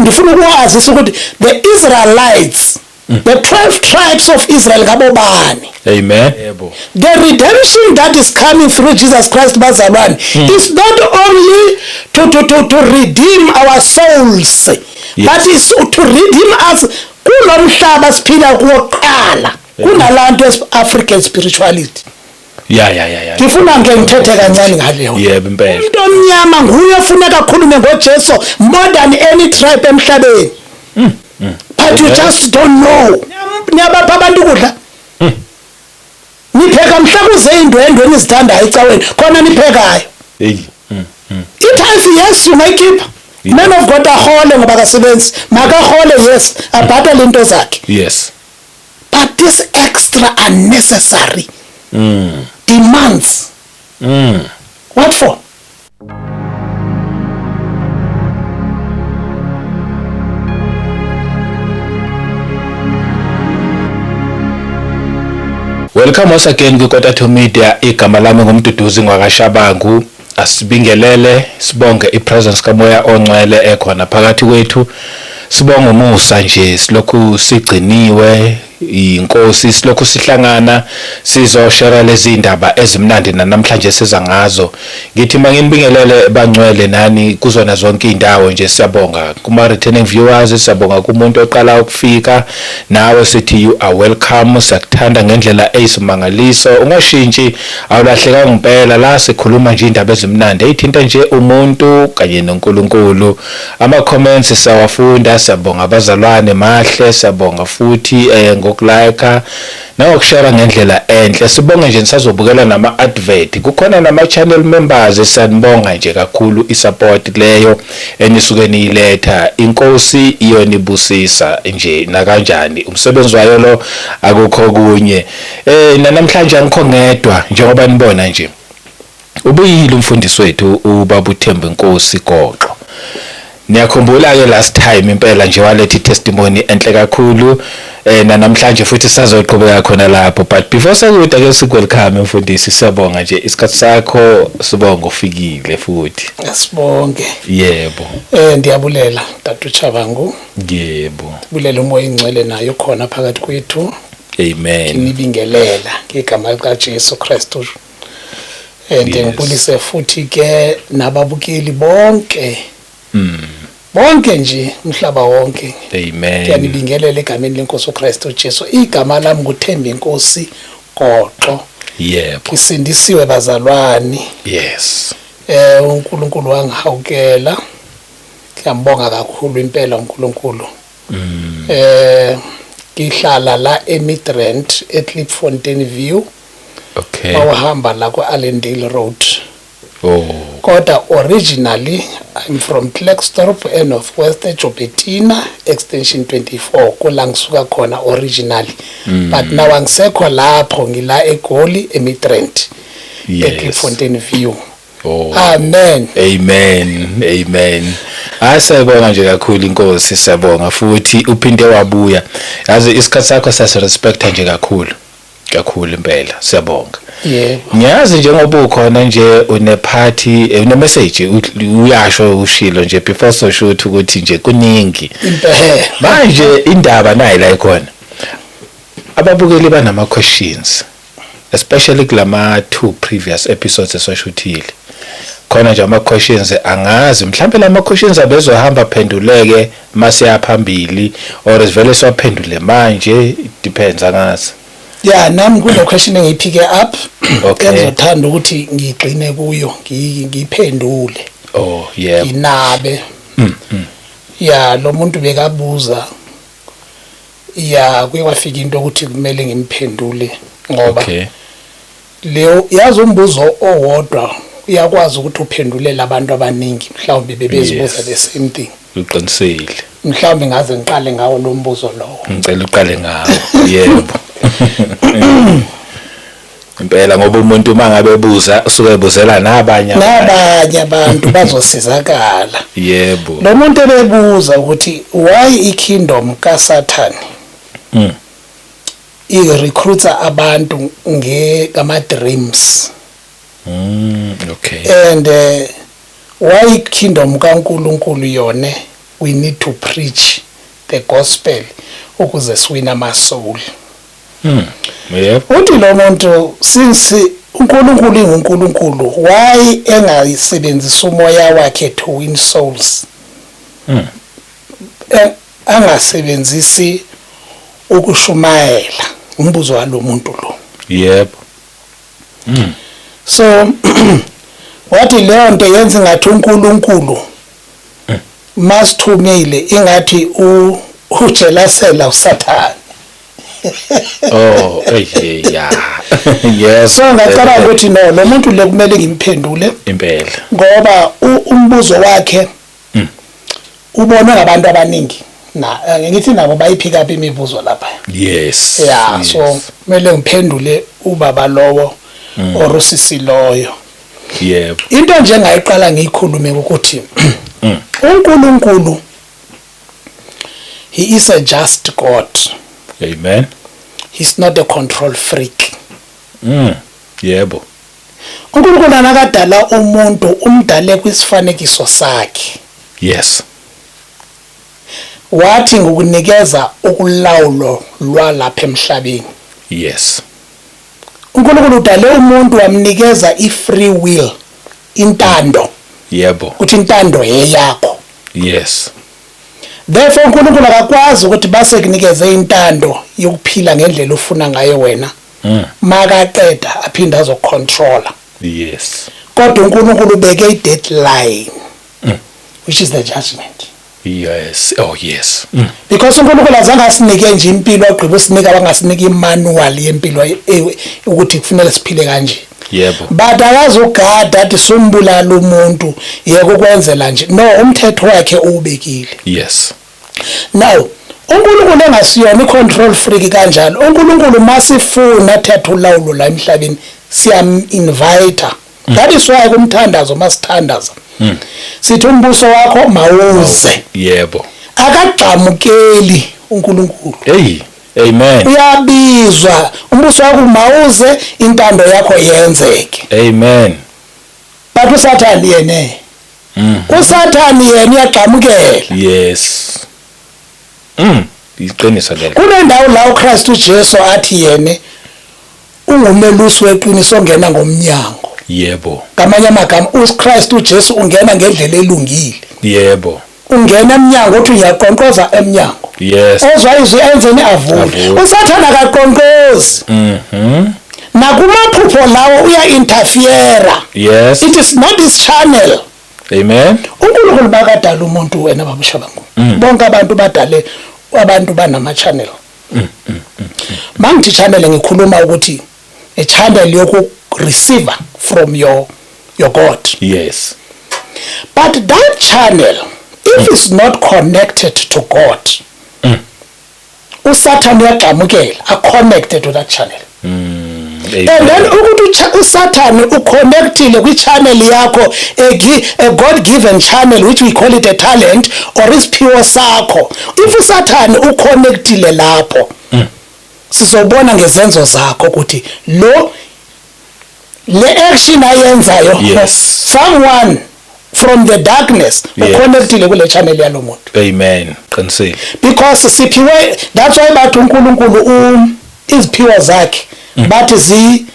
ngifuna ukwazi ukuthi the Israelites, the 12 tribes of Israel ngabo bani. Amen. The redemption that is coming through Jesus Christ bazalwane is not only to redeem our souls, but is to redeem us kulomhlaba siphila kuwoqala kunalantu African spirituality. Yeah. Ngifuna ngithethe kancane ngaleyo. Yebo impela. Umuntu omnyama nguye ofuneka akhulume ngoJesu more than any tribe emhlabeni. But you just don't know. Nyabapha abantu ukudla. Nipheka mhlakuze indwendwe nizithandayo ecaweni khona niphekayo. Ithi yes you may keep. Man of God ahole ngoba kasebenzi makahole yes abhatala into zakhe. Yes. But this extra unnecessary demands. What for? Welcome once again kuKotathu Media. Igama lami ngumduduzi ngwakashabangu. Asibingelele sibonge ipresence kamoya ongcwele ekhona phakathi kwethu. Sibonge umusa nje silokhu sigciniwe inkosi silokhu sihlangana sizoshare lezi indaba ezimnandi namhlanje siza ngazo. Ngithi mangibingelele bangcwele nani kuzona zonke indawo nje siyabonga kuma returning viewers, siyabonga kumuntu oqala ukufika nawe sithi you are welcome. Siyakuthanda ngendlela eyisimangaliso, ungashintshi awulahleka ngempela la sikhuluma nje indaba ezimnandi eyithinta nje umuntu kanye noNkulunkulu. Ama comments siyawafunda, siyabonga abazalwane mahle, siyabonga futhi ngokulike nawokushare ngendlela enhle. Sibonge nje nisazobukela nama advert, kukhona nama channel members sanibonga nje kakhulu isupport leyo enisuke niyiletha. Inkosi iyonibusisa nje na kanjani umsebenzi wayo lo akukho kunye. Namhlanje angikho ngedwa njengoba nibona nje ubuyile umfundisi wethu ubaba uThemba Nkosi Goqo. Niyakhumbula ke last time impela nje waletha testimony enhle kakhulu namhlanje futhi sazoqhubeka khona lapho. But before sakude ake sikwelcome mfundisi, siyabonga nje isikhathi sakho, sibonga ufikile futhi. Sibonge. Yebo. Ndiyabulela Dr. Chabangu. Yebo. Bulela umoya ingcwele nayo khona phakathi kwethu. Amen. Nibingelela ngegama likaJesu Kristu. Ngibulise futhi ke nababukeli bonke. Bonke nje umhlaba wonke. Amen. Ngiyanibingelela egameni leNkosi uKristu Jesu. Igama lami nguThemba Nkosi Goqo. Yebo. Kisindisiwe bazalwane. Yes. uNkulunkulu wangihawukela. Ngiyambonga kakhulu impela uNkulunkulu. Ngihlala la eMidrand eClipfontein View. Okay. Awahamba la ku-Allendale Road. Oh. Kodwa originally I'm from Klerksdorp Northwest Jobetina extension 24 kula ngisuka khona originally. But now angisekho lapho ngila eGoli eMidrand eClipfontein View. Oh. Amen. Amen. Asibonga nje kakhulu inkosi, siyabonga futhi uphinde wabuya. Yazi isikhathi sakho sasirespecta nje kakhulu impela, siyabonga. Yebo. Ngiyazi njengoba ukhona nje une party une message uyasho ushilo nje before so shoot ukuthi nje kuningi. Impela. Manje indaba nayi la ikhona. Ababukeli banama questions, especially kulama 2 previous episodes esashuthile. Khona nje ama questions angazi mhlambe lama questions abezohamba phenduleke mase yaphambili or sivele swaphendule manje, it depends angazi. Yeah, nami kule question engiyiphike up. Okay. Engizothanda ukuthi ngigcine kuyo, ngiphendule. Oh, yeah. Inabe. Yeah, lo muntu bekabuza. Yeah, kwafika into ukuthi kumele ngimphendule ngoba. Okay. Leyo yazi umbuzo owodwa uyakwazi ukuthi uphendulela abantu abaningi mhlawumbe bebezibuza the same thing. Uqinisile. Mhlawumbe ngaze ngiqale ngawo lo mbuzo lowo. Ngicela uqale ngawo. Yebo. Impela ngoba umuntu mangabe ebuza usuke ebuzela nabanye abantu bazosizakala. Yebo. Lo muntu ebebuza ukuthi why ikingdom kaSathane i-recruiter abantu ngama dreams. Okay. And why ikingdom kaNkulunkulu yone we need to preach the gospel ukuze siwine ama-soul. Uthi lo muntu since uNkulunkulu inguNkulunkulu, why engayisebenzisa umoya wakhe to win souls? Angasebenzisi ukushumayela. Umbuzo walo muntu lo. Yebo. So wathi leyo nto yenza ngathi uNkulunkulu masithumile ingathi ujelasela uSathane. Oh, yeah. Yes. So ngicela ukuthi no, lo muntu le kumele ngimphendule impela. Ngoba umbuzo wakhe ubona ngabantu abaningi. Ngithi nabo bayipick up imibuzo lapha. Yes. Yeah, so kumele ngiphendule ubaba lowo or usisi loyo. Yebo. Into nje engayiqala ngiyikhulume ukuthi uNkulunkulu, he is a just God. Amen. He's not a control freak. Yebo. uNkulunkulu anakadala umuntu umdale kwisifanekiso sakhe. Yes. Wathi ngokunikeza ukulawulo lwalapha emhlabeni. Yes. uNkulunkulu udale umuntu wamnikeza i-free will, intando. Yebo. Ukuthi intando yeyakho. Yes. Therefore uNkulunkulu akakwazi ukuthi base kunikeze intando yokuphila ngendlela ufuna ngayo wena. Makaqeda aphinda azocontrola. Yes. Kodwa uNkulunkulu ubeke i-deadline, which is the judgment. Yes. Oh yes. Because uNkulunkulu azange asinike nje impilo ogqiba usinika abangasinika imanual yempilo ukuthi kufanele siphile kanje. Yebo. But akazugada athi sombulala umuntu yeke ukwenzela nje. No, umthetho wakhe ubekile. Yes. Now uNkulunkulu engasiyona i-control freak kanjalo. uNkulunkulu masifuna thatha ulawulo la emhlabeni siyam-invite. That is why kumthandazo masithandaza sithi umbuso wakho mawuze. Yebo. Akagqamukeli uNkulunkulu. Hey. Amen. Uyabizwa umbuso wakho mawuze, intando yakho yenzeke. Amen. But uSathane yena uSathane yena uyagqamukela. Yes. Iqinisa lelo. Kunendawo la uKristu Jesu athi yena ungumelusi weqiniso ongena ngomnyango. Yebo. Ngamanye amagama uKristu Jesu ungena ngendlela elungile. Yebo. Ungena emnyango uthi uyaqonqoza emnyango. Yes. Ozwa izwi enzeni avule. uSathane akaqonqozi. Nakumaphupho lawo uya-interfere. Yes. It is not his channel. Amen. uNkulunkulu bakadala umuntu wena babushabangu. Bonke abantu badale abantu banama-channel. Mangithi channel ngikhuluma ukuthi a channel yoku receiver from your God. Yes. But that channel, if it's not connected to God, uSathane uyaqhamukela, are connected to that channel. And then ukuthi uSathane uconnectile kwi-channel yakho, a God-given channel which we call it a talent or isiphiwo sakho. If uSathane uconnectile lapho, sizobona ngezenzo zakho ukuthi le action ayenzayo, someone from the darkness uconnectile kule channel yalo muntu. Amen. Qinisile. Because siphiwe, that's why bathi uNkulunkulu iziphiwo zakhe bathi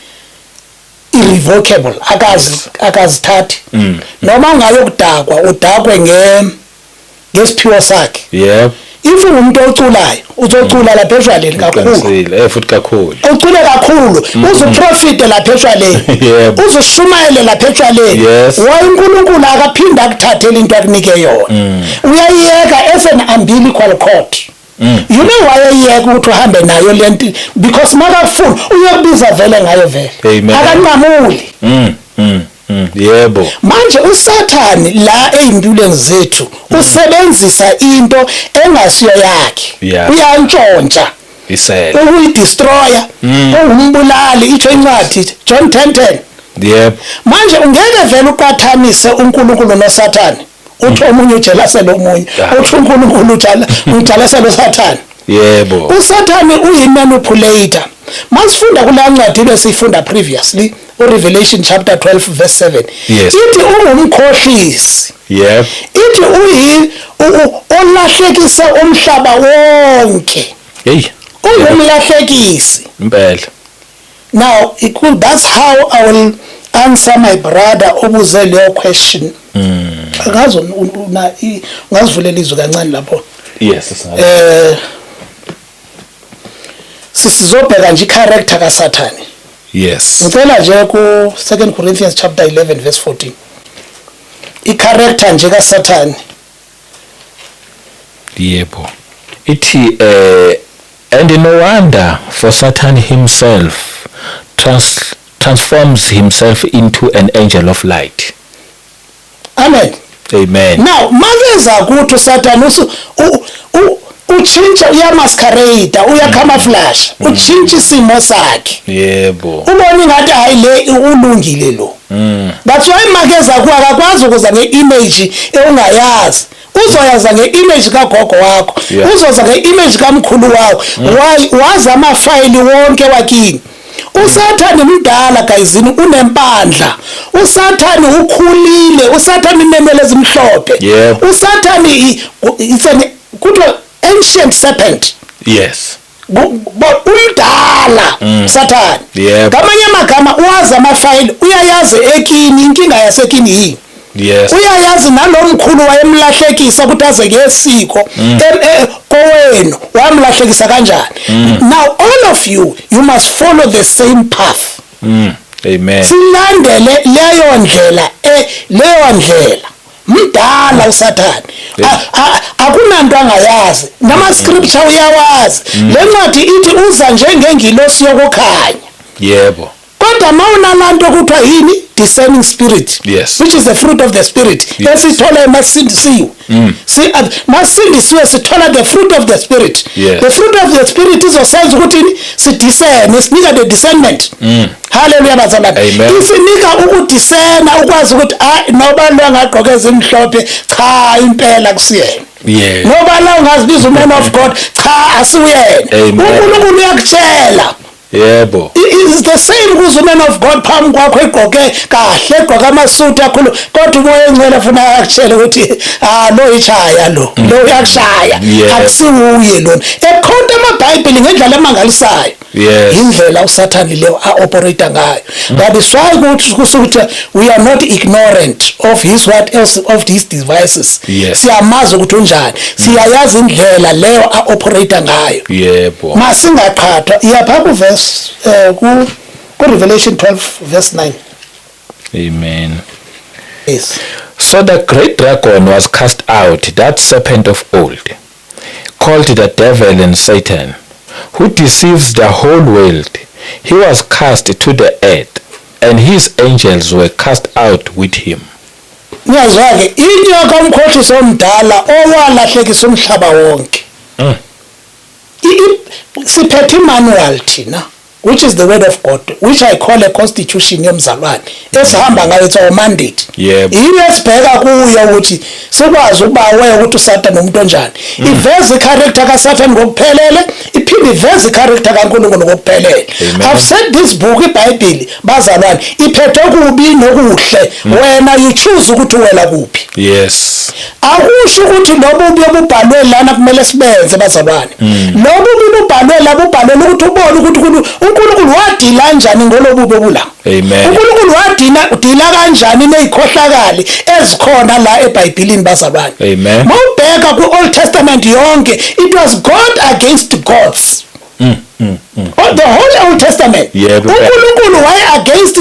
irrevocable, akazithathi. Noma ungayokudakwa udakwe ngesiphiwo sakhe. Yebo. If umuntu oculayo uzocula lapha eshwaleni kakhulu. Qinisile, futhi kakhulu. Ucule kakhulu, uzoprofite lapha eshwaleni. Uzoshumayele lapha eshwaleni. uNkulunkulu akaphinda akuthathele into akunike yona. Uyayiyeka as an umbilical cord. You know why ayiyeka ukuthi uhambe nayo lento? Because makafuna uyokubiza vele ngayo vele. Akanqamuli. Yebo. Manje uSathane la ezimpilweni zethu usebenzisa into engasiyo yakhe. Uyantshontsha. Isela. Uyidestroyer. Ungumbulali itsho incwadi John 10:10. Yebo. Manje ungeke vele uqathanise uNkulunkulu noSathane. Uthi omunye ujelasela omunye. Uthi uNkulunkulu ujalasela uSathane. Yebo. uSathane uyimanipulator. Masifunda kula ncwadi besifunda previously Revelation chapter 12 verse 7. Yes. Ithi ungumkhohlisi. Yep. Ithi olahlekisa umhlaba wonke. Hey. Ungumlahlekisi. Impela. Now, that's how I will answer my brother obuze leyo question. Ngazo ngazivulela izwi kancane lapho. Yes. Sizobheka nje i-character kaSathane. Yes. Ngicela nje ku 2 Corinthians chapter 11 verse 14. I-character nje kaSathane. Yebo. Ithi and no wonder, for Satan himself transforms himself into an angel of light. Amen. Amen. Now, makeza kuthi uSathane utshintsha uyamasquerade, uyacamouflage, utshintsha isimo sakhe. Yebo. Ubona ngathi hayi le ulungile lo. That's why makeza akakwazi ukuza ngeimage engayazi. Uzoyaza ngeimage kagogo wakho, uzoza ngeimage kamkhulu wakho. Wazi amafayili wonke wakini. uSathane mdala gayizini unempandla, uSathane ukhulile, uSathane inemele ezimhlophe, uSathane it's an ancient serpent. Yes. Umdala Sathane. Ngamanye amagama uwazi amafayili, uyayazi ekini inkinga yasekini yini. Yes. Uyayazi nalomkhulu wayemlahlekisa ukuthi aze ngesiko kowenu wamlahlekisa kanjani. Now all of you must follow the same path. Amen. Silandele leyo ndlela mdala uSathane. Akunanto angayazi, nama scripture uyawazi. Le ncwadi ithi uza njengengilosi yokukhanya. Yebo. Kodwa mawunalanto kuthiwa yini discerning spirit, yes, which is the fruit of the spirit. Esithola emasindisiwe. Masindisiwe sithola the fruit of the spirit. The fruit of the spirit izosenza ukuthi sidiscern, sinika the discernment. Hallelujah bazalwane. Isinika ukudiscerna ukwazi ukuthi noba lo ngagqoka ezimhlophe cha impela kusiyena. Noba lo ngazibiza uman of God cha asiuyena. uNkulunkulu uyakutshela. Yebo. It's the same kuzoman of God phambi kwakho egqoke kahle, egqoka amasuti akhulu, kodwa umoya engcwele ufuna akutshele ukuthi lo ichaya lo uyakushaya, akusiwuye lona. Ekhonta amabhayibheli ngendlela emangalisayo. Indlela uSathane leyo operate ngayo. That is why kusukuthi we are not ignorant of his of these devices. Siyamazi ukuthi unjani, siyayazi indlela leyo operate ngayo. Yebo. Masingaqhathwa iyapha ku verse ku Revelation 12 verse 9. Amen. Yes. So the great dragon was cast out, that serpent of old, called the devil and Satan, who deceives the whole world. He was cast to the earth, and his angels were cast out with him. Ngiyazwa-ke inyoka umkhohlisi omdala owalahlekisa umhlaba wonke. Siphethe imanual thina, which is the word of God, which I call a constitution yomzalwane esihamba ngayo, it's our mandate. Yile sibheka kuyo ukuthi sikwazi ukuba aware ukuthi uSathane umuntu onjani. Iveza icharacter kaSathane ngokuphelele, iphinde iveza icharacter kaNkulunkulu ngokuphelele. I've said this book iBhayibheli bazalwane iphethe okubi nokuhle, wena you choose ukuthi uwela kuphi. Yes. Akusho ukuthi lobubi obubhalwe lana kumele sibenze bazalwane. Lobubi ubhalwe la ubhalwe ukuthi ubone ukuthi uNkulunkulu wadila kanjani ngolobubi obula. Amen. uNkulunkulu wadila kanjani nezikhohlakali ezikhona la eBhayibhelini bazalwane. Amen. Mawubheka ku-Old Testament yonke, it was God against gods. The whole Old Testament. uNkulunkulu why against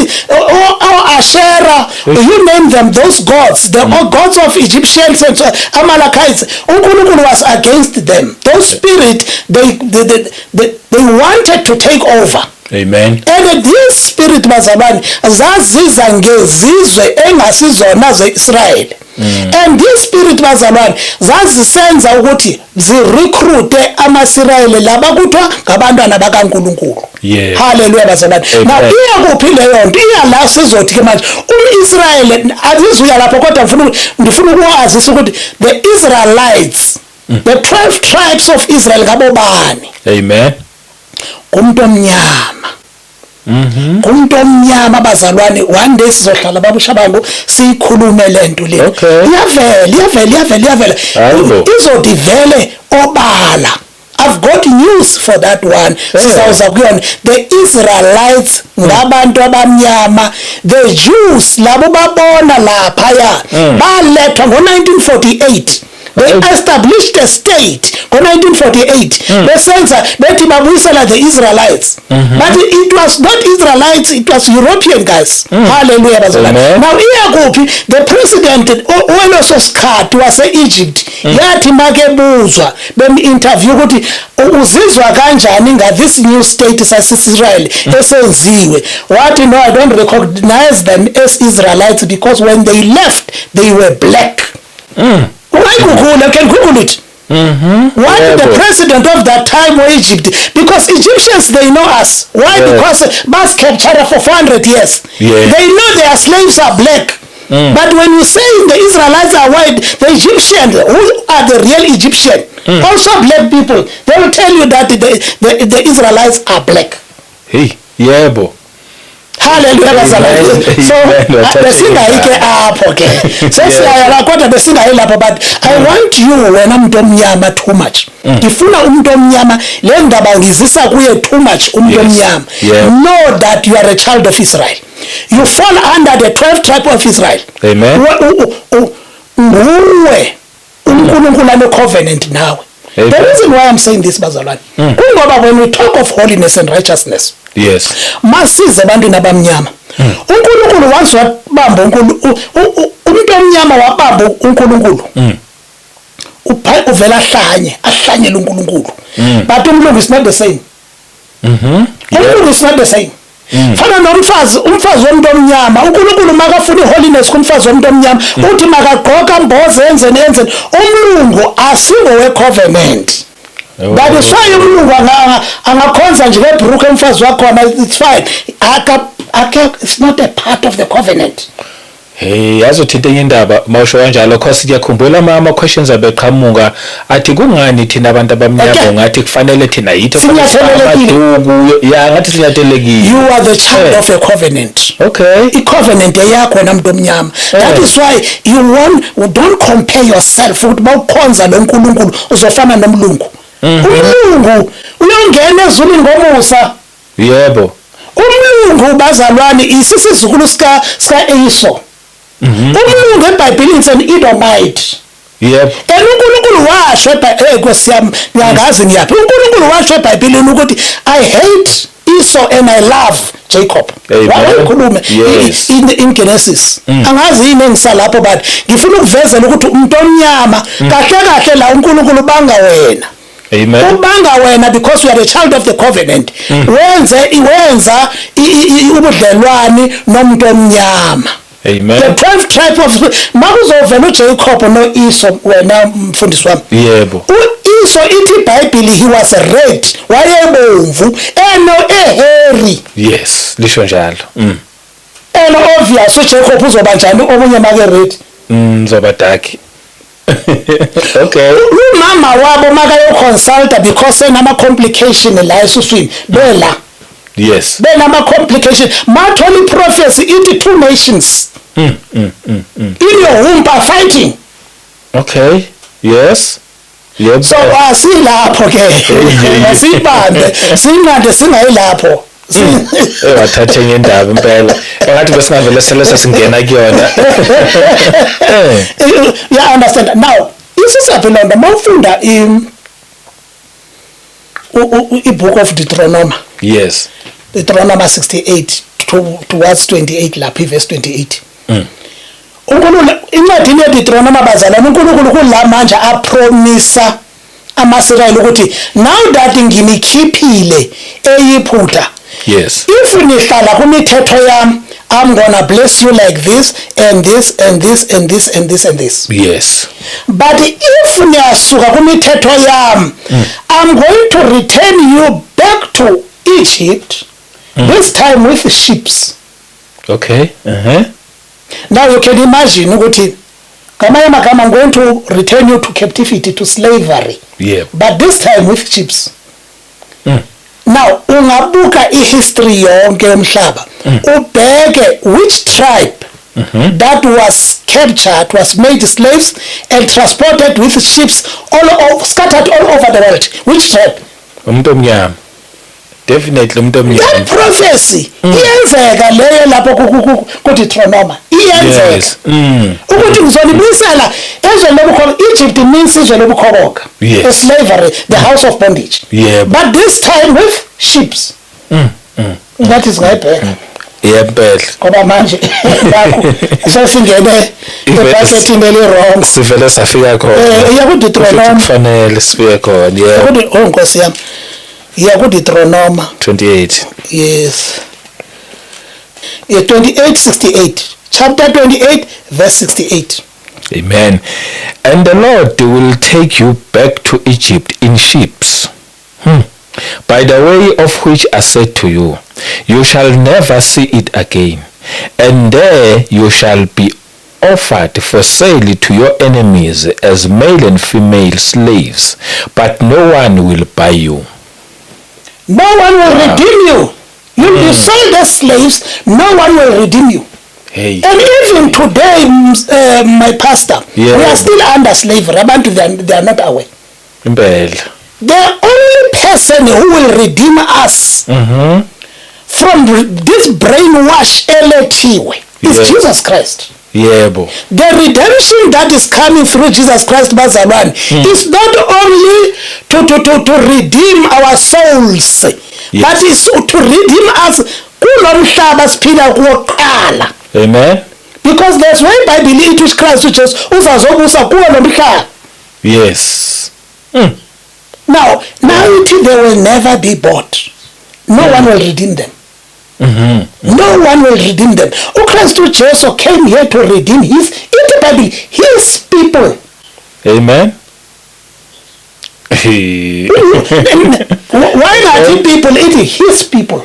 Asherah, you name them, those gods, the gods of Egyptians and Amalekites. uNkulunkulu was against them. Those spirits, they wanted to take over. Amen. And this spirit bazalwane zaziza ngezizwe engasizona ze-Israel. And this spirit bazalwane zazisenza ukuthi zirecruite ama-Israel laba kuthiwa ngabantwana bakaNkulunkulu. Hallelujah bazalwane. Now iya kuphi leyo nto? Iya la sizothi ke manje Israel azizuya lapho, kodwa ndifuna ukuwazisa ukuthi the Israelites, the 12 tribes of Israel ngabo bani? Amen. Umuntu omnyama. Umuntu omnyama bazalwane one day sizohlala babusha bangu siyikhulume lento le. Iyavela izodivele obala. I've got news for that one. The Israelites ngabantu abamnyama, the Jews labo babona lapha balethwa ngo-1948. They established a state in 1948. Bethi babuyisela the Israelites. But it was not Israelites, it was European guys. Hallelujah. Now the president uElososkhat wase-Egypt yathi makebuzwa bem-interview ukuthi uzizwa kanjani this new state sase-Israel esenziwe. Wathi no, I don't recognize them as Israelites because when they left they were black. Why Google? I can Google it. Why did the president of that time of Egypt? Because Egyptians, they know us. Why? Because Bas captured for 400 years. They know their slaves are black. But when you say the Israelites are white, the Egyptians, who are the real Egyptians, also black people, they will tell you that the Israelites are black. Hey, yeah, bo. Hallelujah. So besingayike apho ke sesiyaya kodwa besingayilapho, but I want you when umuntu omnyama too much. Ngifuna umuntu omnyama le ndaba ngizisa kuye too much umuntu omnyama. Know that you are a child of Israel. You fall under the 12th tribe of Israel. Amen. Nguwe uNkulunkulu ane covenant nawe. The reason why I'm saying this bazalwane kungoba when we talk of holiness and righteousness, yes, masize abantu nabamnyama. uNkulunkulu once wabamba uNkulunkulu umuntu omnyama wabamba uNkulunkulu. Uvela ahlanyela uNkulunkulu. But uMlungu is not the same. uMlungu is not the same. Fana nomfazi womuntu omnyama uNkulunkulu makafuna iholiness kumfazi womuntu omnyama uthi makagqoka imboze yenze uMlungu asingo we covenant. That is why uMlungu angakhonza nje ngebruku emfazi wakho it's fine. It's not a part of the covenant. Hey, yazothinta indaba mawusho kanjalo cause ngiyakhumbula ama questions abeqhamuka athi kungani thina abantu abamnyama ngathi kufanele thina yithi ngathi sinyathelekile. You are the child of a covenant. Okay. I covenant yakho wena muntu omnyama. That is why you don't compare yourself ukuthi bawukhonza lo uNkulunkulu uzofana nomlungu. uMlungu uyongena ezulwini ngomusa. Yebo. uMlungu bazalwane isisizukulu sika Esau. uMlungu eBhayibhelini it's an Edomite. Yep. uNkulunkulu washo Nkosi yami ngiyangazi ngiyaphi. uNkulunkulu washo eBhayibhelini ukuthi I hate Esau and I love Jacob. Wakhuluma in Genesis. Angazi yini engisalapho but ngifuna ukuvezela ukuthi umuntu omnyama kahle la uNkulunkulu banga wena. Amen. Ubanga wena because you are a child of the covenant. Wenza ubudlelwani nomuntu omnyama. Amen. The 12th tribe of makuzovela uJacob no Esau wena mfundisi wami. Yebo. Esau ithi iBhayibheli he was red, wayebomvu, ehairy. Yes, lisho njalo. Obvious uJacob uzoba njani omunye make red? Zoba dark. Okay. Umama wabo makayo consulta because enama complication la esuswini bela. Yes. Benama complication. Mathola prophecy ithi 2 nations. In your womb are fighting. Okay. Yes. Yep. So asilapho ke. Asibambe. Singayilapho. Wathathe ngendaba impela engathi besingavele sesingena kuyona. Yeah, understand. Now isisaphelonda mawufunda book of Deuteronomy. Yes. Deuteronomy 68 towards 28 lapha verse 28. uNkulunkulu incwadi yeDeuteronomy bazalwane uNkulunkulu kula manje apromisa amaSirayeli ukuthi now that nginikhiphile eyiphutha. Yes. If nihlala kumithetho yami I'm gonna bless you like this and this and this and this and this and this. Yes. But if niyasuka kumithetho yami I'm going to return you back to Egypt, this time with ships. Okay. Now you can imagine ukuthi I'm going to return you to captivity, to slavery. Yeah. But this time with ships. Now ungabuka ihistory yonke yomhlaba ubheke which tribe that was captured, was made slaves and transported with ships scattered all over the world. Which tribe? Umuntu omnyama. Definitely umuntu omnyama. That prophecy iyenzeka leyo lapho ku Deuteronomy. Iyenzeka. Ukuthi ngizolibuyisela ezwe lobukhona. Egypt means izwe lobukhoboka. Yes. Slavery, the house of bondage. Yeah. But this time with ships. That is ngayibheka. Yempela. Ngoba manje lapho sesingene ebhajetini eli-wrong. Sivele safika khona. Iya ku Deuteronomy. Kufanele sifike khona. Yeah. Nkosi yami. Iya ku Deuteronomy 28. Yes. 28:68. Chapter 28 verse 68. Amen. And the Lord will take you back to Egypt in ships. By the way of which I said to you, you shall never see it again. And there you shall be offered for sale to your enemies as male and female slaves, but no one will buy you. No one will redeem you. You'll be sold as slaves. No one will redeem you. Hey. And even today, my pastor, we are still under slavery. They are not aware. The only person who will redeem us from this brainwash is Jesus Christ. Yebo. The redemption that is coming through Jesus Christ bazalwane is not only to redeem our souls, but is to redeem us kulomhlaba siphila kuwoqala. Amen. Because there's why Bible ithi Christ uJesu uzazobusa kuwo lomhlaba. Yes. Now they will never be bought. No one will redeem them. No one will redeem them. Christ Jesus came here to redeem his people. Amen. Why not his people? It is his people.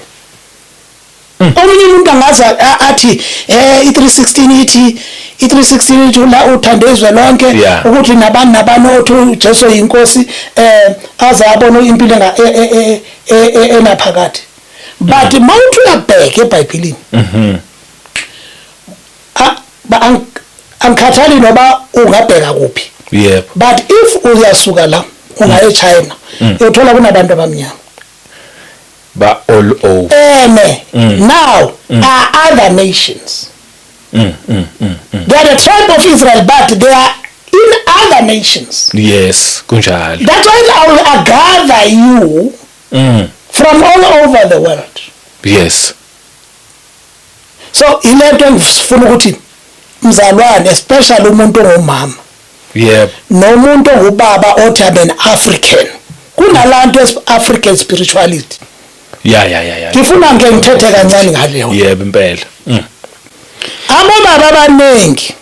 Omunye umuntu angaza athi i316 ithi la uthandezwe lonke ukuthi nabani othi Jesu yinkosi aza abone impilo enaphakade. But mawuthi uyabheka eBhayibhelini angikhathali noba ungabheka kuphi. Yep. But if uyasuka la ungaye eChina uyothola kunabantu abamnyama. But all over. Now are other nations. They are the tribe of Israel, but they are in other nations. Yes, kunjalo. That's why I will gather you from all over the world. Yes. So ilento engifuna ukuthi mzalwane, especially umuntu ongumama. Yep. Nomuntu ongubaba othi abe African. Kunalanto African spirituality. Yeah. Ngifuna ngithethe kancane ngaleyo. Yebo impela. Abobaba abaningi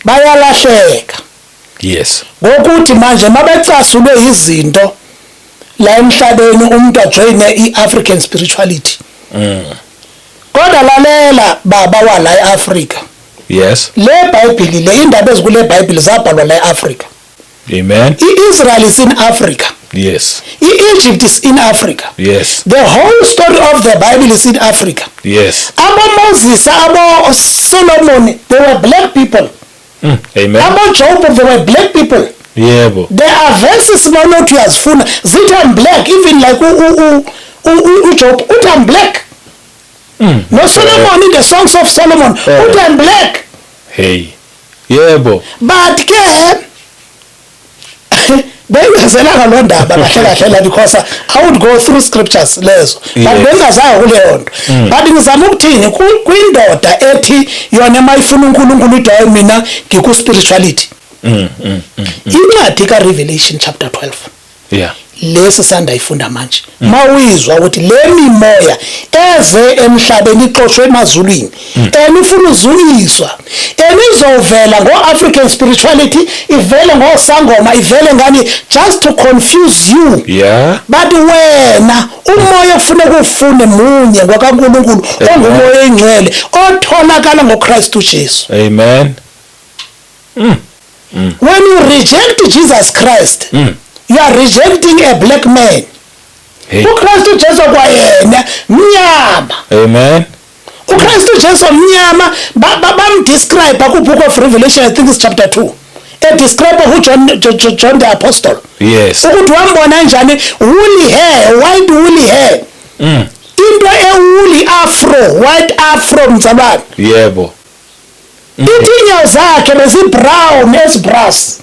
bayalahleka. Yes. Ngokuthi manje mabecasulwe izinto la emhlabeni umuntu ajoine iAfrican spirituality. Kodwa lalela baba wala eAfrica. Yes. Le Bible le indaba ezikule Bible zabhalwa la eAfrica. Amen. Israel is in Africa. Yes. Egypt is in Africa. Yes. The whole story of the Bible is in Africa. Yes. Abo Moses, Abo Solomon, they were black people. Amen. Abo Job, they were black people. Yebo. There are verses not as full. Zitam black, even like Job, utam black. No Solomon in the songs of Solomon, utam black. Hey. Yebo. But because I would go through scriptures lezo but bengazayo kuleyo nto but ngizama ukuthini kwindoda ethi yona mayifuna uNkulunkulu udayo mina ngiku spirituality incwadi ka Revelation chapter 12 yeah lesi sandayifunda manje mawizwa ukuthi le mimoya eze emhlabeni ixoshwe emazulwini ifuna uzuyiswa izovela ngo-African spirituality ivele ngosangoma ivele ngani just to confuse you yeah but wena umoya ufuna ukufune munye ngokaNkulunkulu ongumoya engcwele otholakala ngoKristu uJesu. Amen. When you reject Jesus Christ you are rejecting a black man. uKristu Jesu kwayena mnyama. Amen. uKristu Jesu mnyama bamdescribe ku book of Revelation, I think it's chapter 2. Describe who John the Apostle. Yes. Ukuthi wambona njani woolly hair, white woolly hair. Into woolly afro, white afro mzabani. Yebo. Itinyo zakhe bezibrown brass.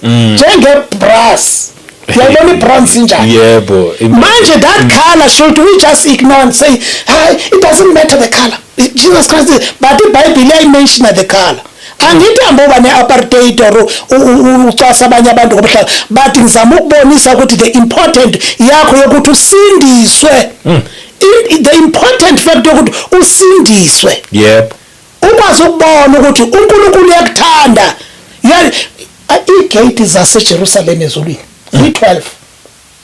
Brass. Yabona brown sinjani. Yebo. Manje that color should we just ignore and say, it doesn't matter the color. Jesus Christ, but the Bible I mention the color. Angithi amboba ne-apartheid or ucwasa abanye abantu ngobuhlanga, but ngizama ukubonisa ukuthi the important yakho yokuthi usindiswe, the important fact yokuthi usindiswe. Yep. Ukwazi ukubona ukuthi uNkulunkulu uyakuthanda. Igate zaseJerusalem ezulwini zi-12.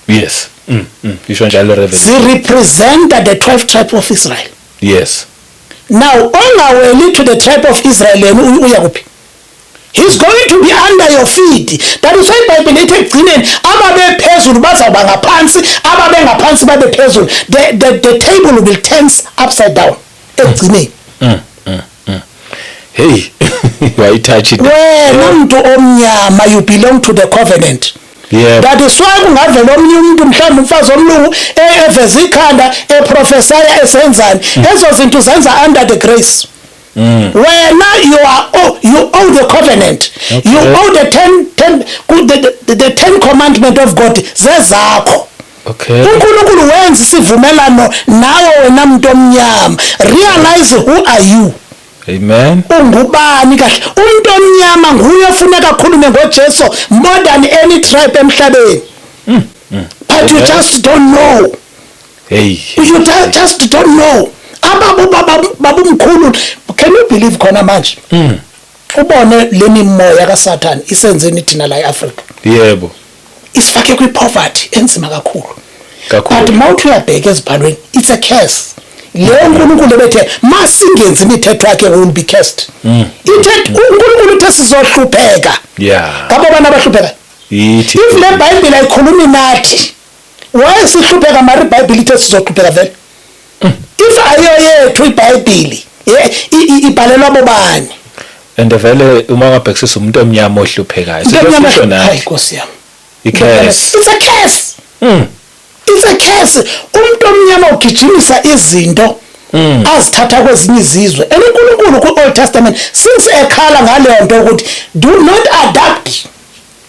Yes. Isho njalo Revelation. They represent the 12 tribes of Israel. Yes. Now, ongaweli to the tribe of Israel, he's going to be under your feet. That is why Bible ithi egcineni ababe phezulu bazawuba ngaphansi, ababe ngaphansi babe phezulu. The table will turn upside down. Egcineni. Hey, why touch it? Wena muntu omnyama, you belong to the covenant. Yeah. That is why kungavela omnye umuntu mhlawumbe umfazi omlungu eveza ikhanda eprofesaya esenzani ezo zinto zenza under the grace. Wena you owe the covenant. Okay. You owe the 10 commandment of God zezakho. Okay. uNkulunkulu wenza isivumelano nawe wena muntu omnyama. Realize who are you. Amen. Ungubani kahle? Umuntu omnyama nguye ofuneka akhulume ngoJesu more than any tribe emhlabeni. But you just don't know. Hey. You just don't know. Babumkhulu, can you believe khona manje? Ubone leni moya kaSathane isenzeni thina la eAfrica. Yebo. Isifake kwi-poverty enzima kakhulu. Kakhulu. But mawuthi uyabheka ezibhalweni, it's a curse. Leyo uNkulunkulu bethe masingenzi imithetho yakhe will be cursed. uNkulunkulu uthe sizohlupheka. Yeah. Ngabo bana abahlupheka. Ithi. If le Bible ayikhulumi nathi, why sihlupheka mari iBhayibheli ithe sizohlupheka vele? If ayo yethu iBhayibheli ibhalelwa bobani? And vele uma ngabhekisisa umuntu omnyama ohluphekayo. Sifisho naye. Hayi Nkosi yami. It's a curse. It's a curse. Umuntu omnyama ugijimisa izinto azithatha kwezinye izizwe. uNkulunkulu ku Old Testament since ekhala ngale nto ukuthi do not adapt.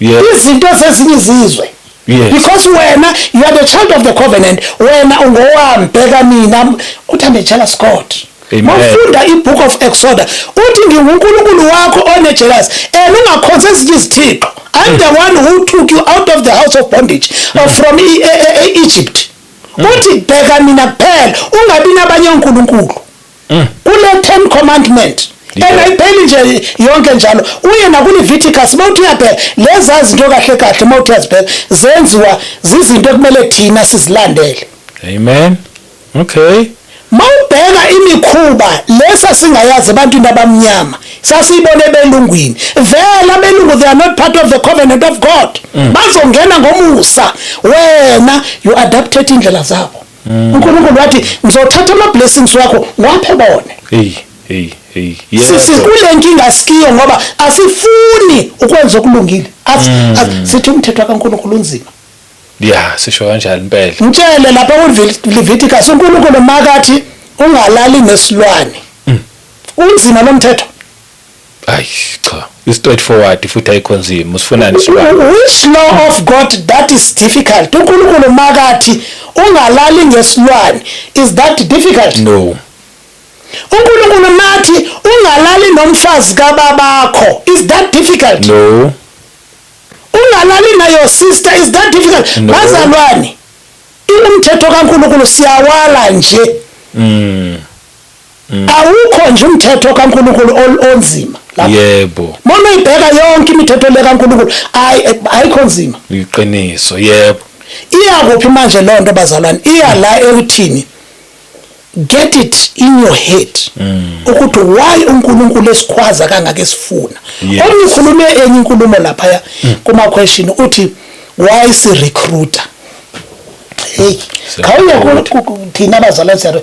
Izinto zezinye izizwe. Yes. Because wena you are the child of the covenant, wena ungowami bheka mina uthande jealous God. Mafunda ibook of Exodus uthi nginguNkulunkulu wakho onejealous ungakhonza ezinye izithixo. I'm the one who took you out of the house of bondage from Egypt. Uthi bheka mina kuphela ungabi nabanye onkulunkulu. Kule 10 commandment ayiphelile nje yonke njalo uye nakuLeviticus mawuthi uyabheka leza zinto kahle kahle mawuthi uyazibheka zenziwa zizinto ekumele thina sizilandele. Amen. Okay. Mawubheka imikhuba lesa singayazi ebantwini abamnyama sasiyibone belungwini vele abelungu they are not part of the covenant of God. Bazongena ngomusa wena you adapted indlela zabo. uNkulunkulu wathi ngizothatha ama blessings wakho ngaphe bone. Hey. Yes. Sikule nkinga sikiyo ngoba asifuni ukwenza okulungile. Sithi umthetho kaNkulunkulu unzima. Yeah, sisho kanjalo impela. Ngitshele lapha kuLeviticus uNkulunkulu makathi ungalali nesilwane. Unzima lo mthetho. Ayi cha, is straightforward futhi ayikhonzima usifuna nesilwane. Which law of God that is difficult? uNkulunkulu makathi ungalali ngesilwane, is that difficult? No. uNkulunkulu mathi ungalali nomfazi kababakho, is that difficult? No. Ungalali na your sister, is that difficult? No. Bazalwane umthetho kaNkulunkulu siyawala nje. Awukho nje umthetho kaNkulunkulu onzima. Yebo. Mona ibheka yonke imithetho le kaNkulunkulu ayikho nzima. Iqiniso, yebo. Iya kuphi manje lo nto bazalwane? Iya la ekuthini? Get it in your head. Ukuthi why uNkulunkulu esikhwaza kangaka esifuna. Omkhulume enye inkulumo lapha kuma question uthi why si recruiter. hey khawuye thina abazalwane siya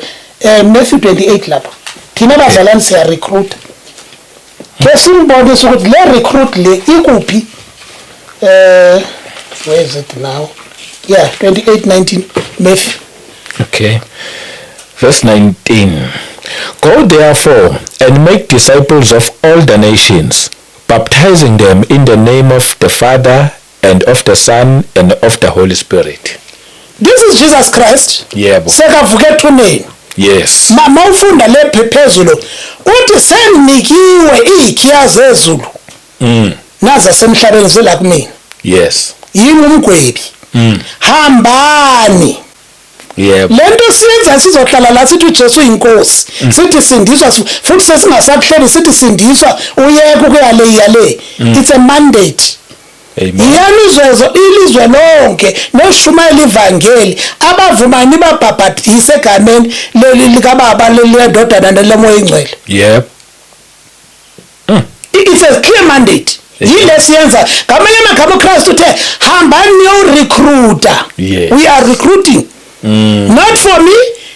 Matthew 28 lapha thina abazalwane siya recruit ke simbonisa ukuthi le recruit le ikuphi where is it now 28:19 Matthew. Okay, verse 19. Go therefore and make disciples of all the nations, baptizing them in the name of the Father and of the Son and of the Holy Spirit. This is Jesus Christ. Yebo. Sekavuke ethuneni. Yes. Mama ufunda le phezulu uthi senikiwe ikhiya zezulu. Naza semhlabeni zela kumina. Yes. Yini umgwebi. Hambani. Yebo. Lento siyenza sizohlala la sithi uJesu inkosi. Sithi sindiswa futhi sesingasakuhleli sithi sindiswa uyeke ukuyale. It's a mandate. Amen. Iyamizwezo ilizwe lonke noshumayela ivangeli abavumani babhabhathise egameni lika baba lendodana lemoya engcwele. Yep. It's a clear mandate. Yile siyenza ngamanye amagama uChrist uthe hambani niyorecruiter. We are recruiting. Not for me,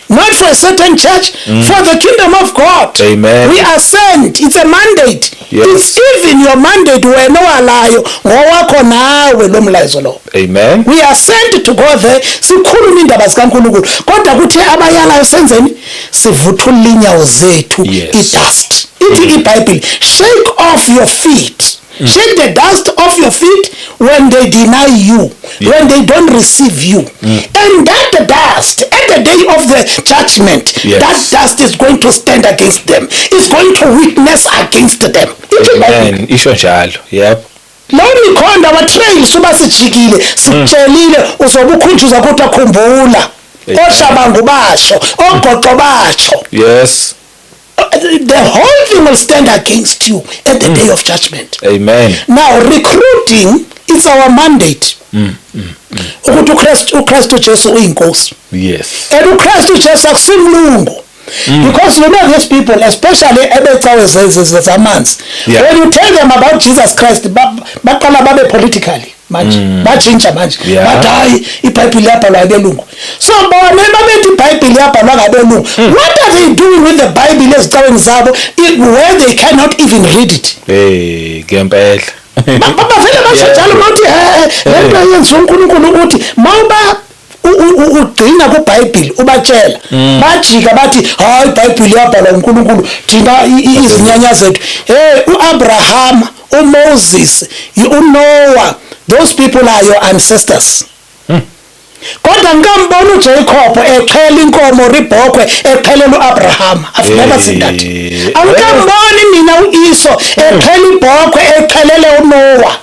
not for a certain church, for the kingdom of God. Amen. We are sent. It's a mandate. Yes. It's even your mandate wena walayo ngowakho nawe lo mlayezo lo. Amen. We are sent to go there. Sikhuluma indaba zikaNkulunkulu. Kodwa kuthe abayalayo senzeni? Sivuthula inyawo zethu idust. Ithi iBhayibheli, shake off your feet. Shake the dust off your feet when they deny you, when they don't receive you. And that dust, at the day of the judgment, that dust is going to stand against them. It's going to witness against them. Amen. Isho njalo. Yep. Lo mikhonda wa trail suba sijikile, sitshelile uzobe ukhunjuza kodwa akhumbula. Oshabangu basho, ogoqo basho. Yes. The whole thing will stand against you at the day of judgment. Amen. Now recruiting is our mandate. Ukuthi uChrist uJesu uyinkosi. Yes. And uChrist uJesu akusimlungu. Because you know these people, especially ebecawe zamanzi. When you tell them about Jesus Christ, baqala babe politically. Manje bachinja manje bathi hayi iBhayibheli yabhalwa abelungu. So bona babethi iBhayibheli yabhalwa ngabelungu. What are they doing with the Bible ezicaweni zabo where they cannot even read it? Ngempela. Baba vele bashajalo bathi lento yenziwa uNkulunkulu ukuthi mawuba ugcina kuBhayibheli ubatshela bajika bathi hayi iBhayibheli yabhalwa uNkulunkulu thina izinyanya zethu uAbraham uMoses uNoah, those people are your ancestors. Kodwa ngambona uJacob eqhela inkomo ribhokwe eqhelela uAbraham. I've never seen that. Angamboni mina uIso eqhela ibhokwe eqhelele uNoah.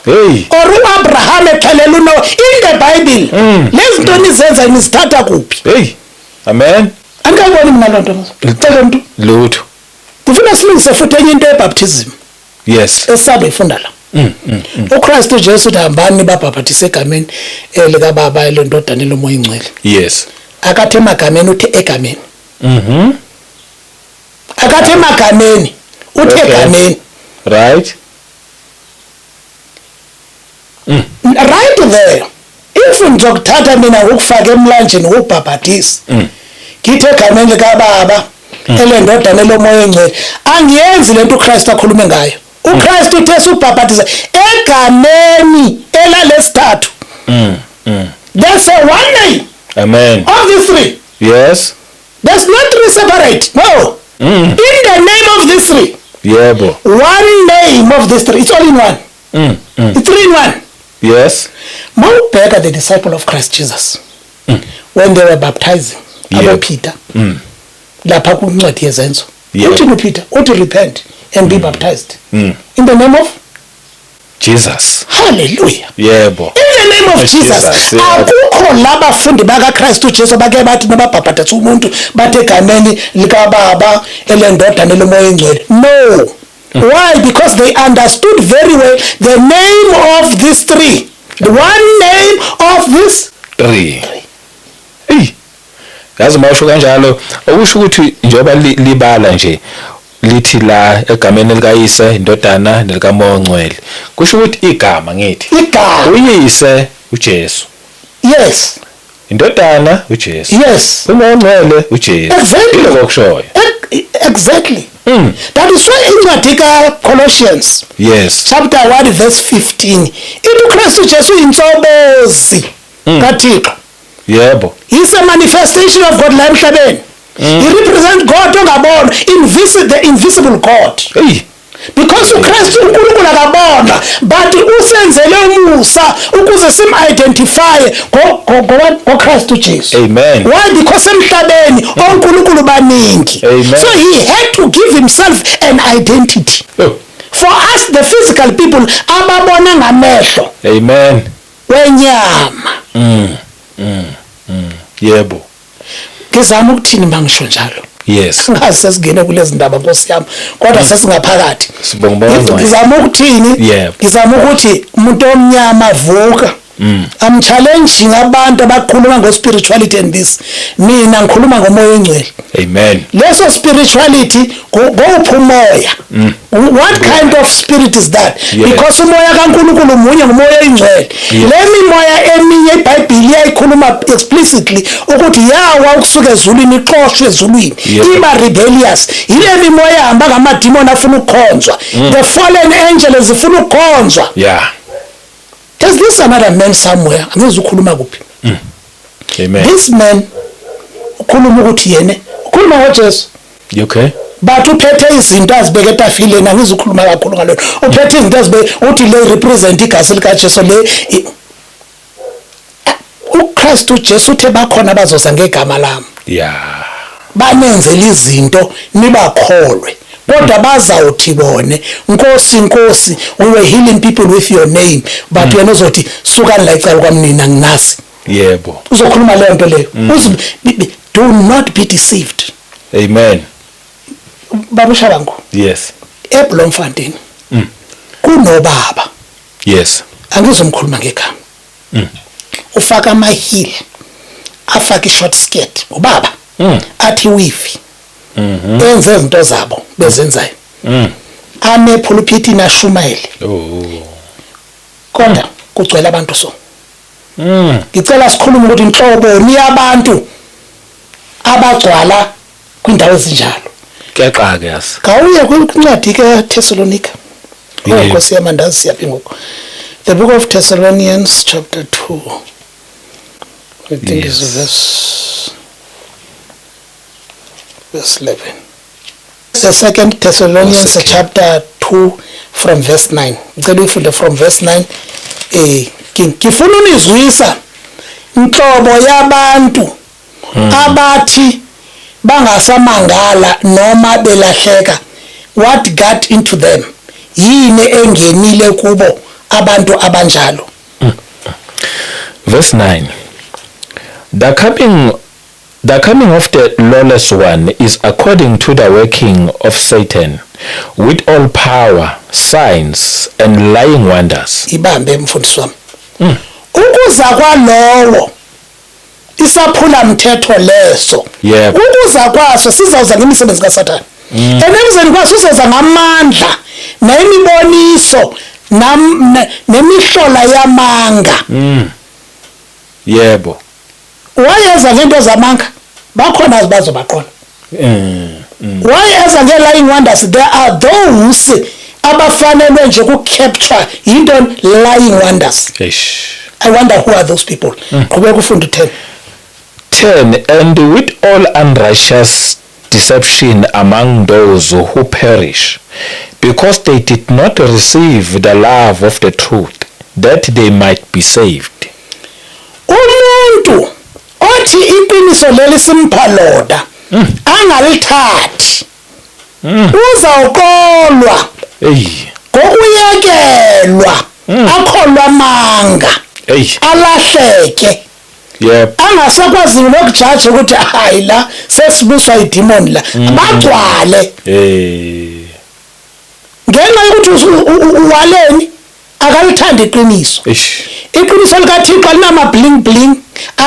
Or uAbraham eqhelela uNoah in the Bible. Lezi zinto nizenza nizithatha kuphi? Amen. Angaboni mina lonto ngicela umuntu lutho. Kufuna silungise futhi enye into yebaptism. Yes. Esabe ifunda la. uChrist uJesu uhambani babhabhathise egameni lika baba elendodana lomoya ingcwele. Yes. Akathi emagameni uthi egameni. Akathi emagameni uthi egameni. Right. Right there. If ngizokuthatha mina ukufaka emlanjeni ukubhabhathisa. Ngithi egameni lika baba elendodana lomoya ingcwele. Angiyenzi lento uChrist akhulume ngayo. uChrist uthe ubhabhathiza egameni elalesithathu. There's a one name. Amen. Of these three. Yes. There's not three separate. No. In the name of these three. Yebo. One name of these three. It's all in one. It's three in one. Yes. Mawubheka the disciple of Christ Jesus. When they were baptizing. Abo Peter. Lapha kuncwadi yezenzo. Uthi Peter, uthi repent and be baptized. In the name of Jesus. Hallelujah. Yebo. In the name of Jesus. Akukho labafundi bakaChrist uJesu bake bathi nababhabhatha umuntu bathe egameni lika baba elendodana lomoya engcwele. No. Why? Because they understood very well the name of these three. The one name of these three. Yazi mawusho kanjalo okusho ukuthi njoba libala nje lithi la egameni likayise indodana nelikamoya ongcwele kusho ukuthi igama ngithi igama uyise uJesu. Yes. indodana uJesu, Yes. umoya ongcwele uJesu. Exactly. Yilo okushoyo. Exactly. That is why incwadi Colossians Yes. chapter 1 verse 15 ithi uKristu Jesu intsobozi kaThixo. Yebo. He's a manifestation of God la emhlabeni. He represents God ongabona, the invisible God. Hey. Because uKristu uNkulunkulu akabona but usenzele umusa ukuze sim-identify ngoKristu Jesu. Amen. Why? Because emhlabeni onkulunkulu baningi. Amen. So he had to give himself an identity. Oh. For us the physical people ababona ngamehlo Amen. wenyama. Yebo. Ngizama ukuthini mangisho njalo? Yes. Ngazi sesingene kulezi ndaba Nkosi yami kodwa sesingaphakathi. Sibonga bonke. Ngizama ukuthini? Yebo. Ngizama ukuthi umuntu omnyama vuka. I'm challenging abantu abakhuluma ngo-spirituality and this. Mina ngikhuluma ngomoya ongcwele. Amen. Leso spirituality ngophi umoya? What kind of spirit is that? Yes. Because umoya kaNkulunkulu munye ngumoya oyingcwele. Le mimoya eminye iBhayibheli iyayikhuluma explicitly ukuthi yawa ukusuka ezulwini ixoshwe ezulwini. Iba rebellious. Ile mimoya ihamba ngamademon afuna ukukhonzwa. The fallen angels zifuna ukukhonzwa. Yeah. There's this another man somewhere. Angizi ukhuluma kuphi. Amen. This man ukhuluma ukuthi yena ukhuluma ngoJesu. You okay? But uphethe izinto azibeke etafileni angizi ukhuluma kakhulu ngalona. Uphethe izinto azibeke uthi le represent igazi likaJesu le uKristu Jesu uthe bakhona abazoza ngegama lami. Yeah. Banenzela izinto nibakholwe. Kodwa bazawuthi bone Nkosi Nkosi we were healing people with your name but wena uzothi suka la icala kwamnina nginazi. Yebo. Uzokhuluma leyo nto leyo. Do not be deceived. Amen. Babusha bangu. Yes. eBloemfontein kunobaba. Yes. Angizomkhuluma ngegama. Ufaka amahil afaka ishort skirt ubaba athi wifi enze izinto zabo bezenzayo ame pulpit nashumayeli. Kodwa kugcwele abantu so ngicela sikhulume ukuthi inhlobo niyabantu abagcwala kwindawo ezinjalo. Keqa ke yas. Kawuye kwincwadi kaThessalonika. Nkosi yamandazi siyaphi ngoku. The book of Thessalonians chapter 2. I think it's verse 11. The second Thessalonians chapter 2 from verse 9. Ngicela ufunde from verse 9. Ngifuna unizwisa inhlobo yabantu abathi bangasamangala noma belahleka. What got into them? Yini engenile kubo abantu abanjalo? Verse 9. The coming of the lawless one is according to the working of Satan, with all power, signs, and lying wonders. Ibambe mfundisi wami. Ukuza kwalowo isaphula mthetho leso. Yebo. Ukuza kwaso sizawuza ngemisebenzi kaSathane. Emenzeni kwaso uzoza ngamandla nemiboniso nemihlola yamanga. Yebo. Wayeza ngento zamanga bakhona azibazobaqona. Wayeza nge-lying wonders. There are those abafanelwe nje ku-capture into lying wonders. I wonder who are those people. Qhubeka ufunde 10. 10. And with all unrighteous deception among those who perish, because they did not receive the love of the truth, that they might be saved. Umuntu othi iqiniso leli simphaloda angalithathi uzawuqolwa ngokuyekelwa akholwa amanga alahleke. Yep. Angasakwazi nokujaja ukuthi hayi la sesibuswa idemon la bagcwale. Ngenxa yokuthi uwaleni akalithanda iqiniso. Iqiniso likaThixo linama bling bling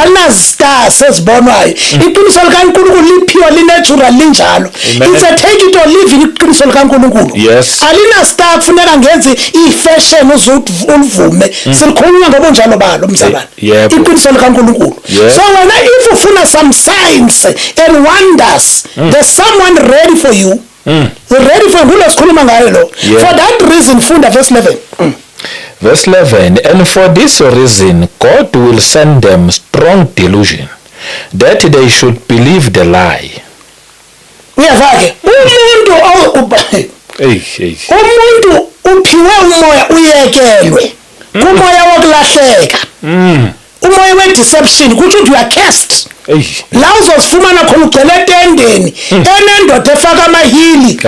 anazistars ezibonwayo. Iqiniso likaNkulunkulu liphiwa linatural linjalo. It's a take it or leave it iqiniso likaNkulunkulu. Yes. Alina star kufuneka ngenzi ifashion uzuvume silikhulunywa ngobunjalo balo mzalwane. Iqiniso likaNkulunkulu. So when if ufuna some signs and wonders, there's someone ready for you. Ready for who sikhuluma ngayo lo. For that reason funda verse 11. Verse 11, and for this reason God will send them strong delusion, that they should believe the lie. Uyafake umuntu uphiwe umoya uyekelwe umoya wokulahleka umoya we-deception kuthi uthi uyacast la uzosifumana khona ugcwele etendeni enendoda efaka amahili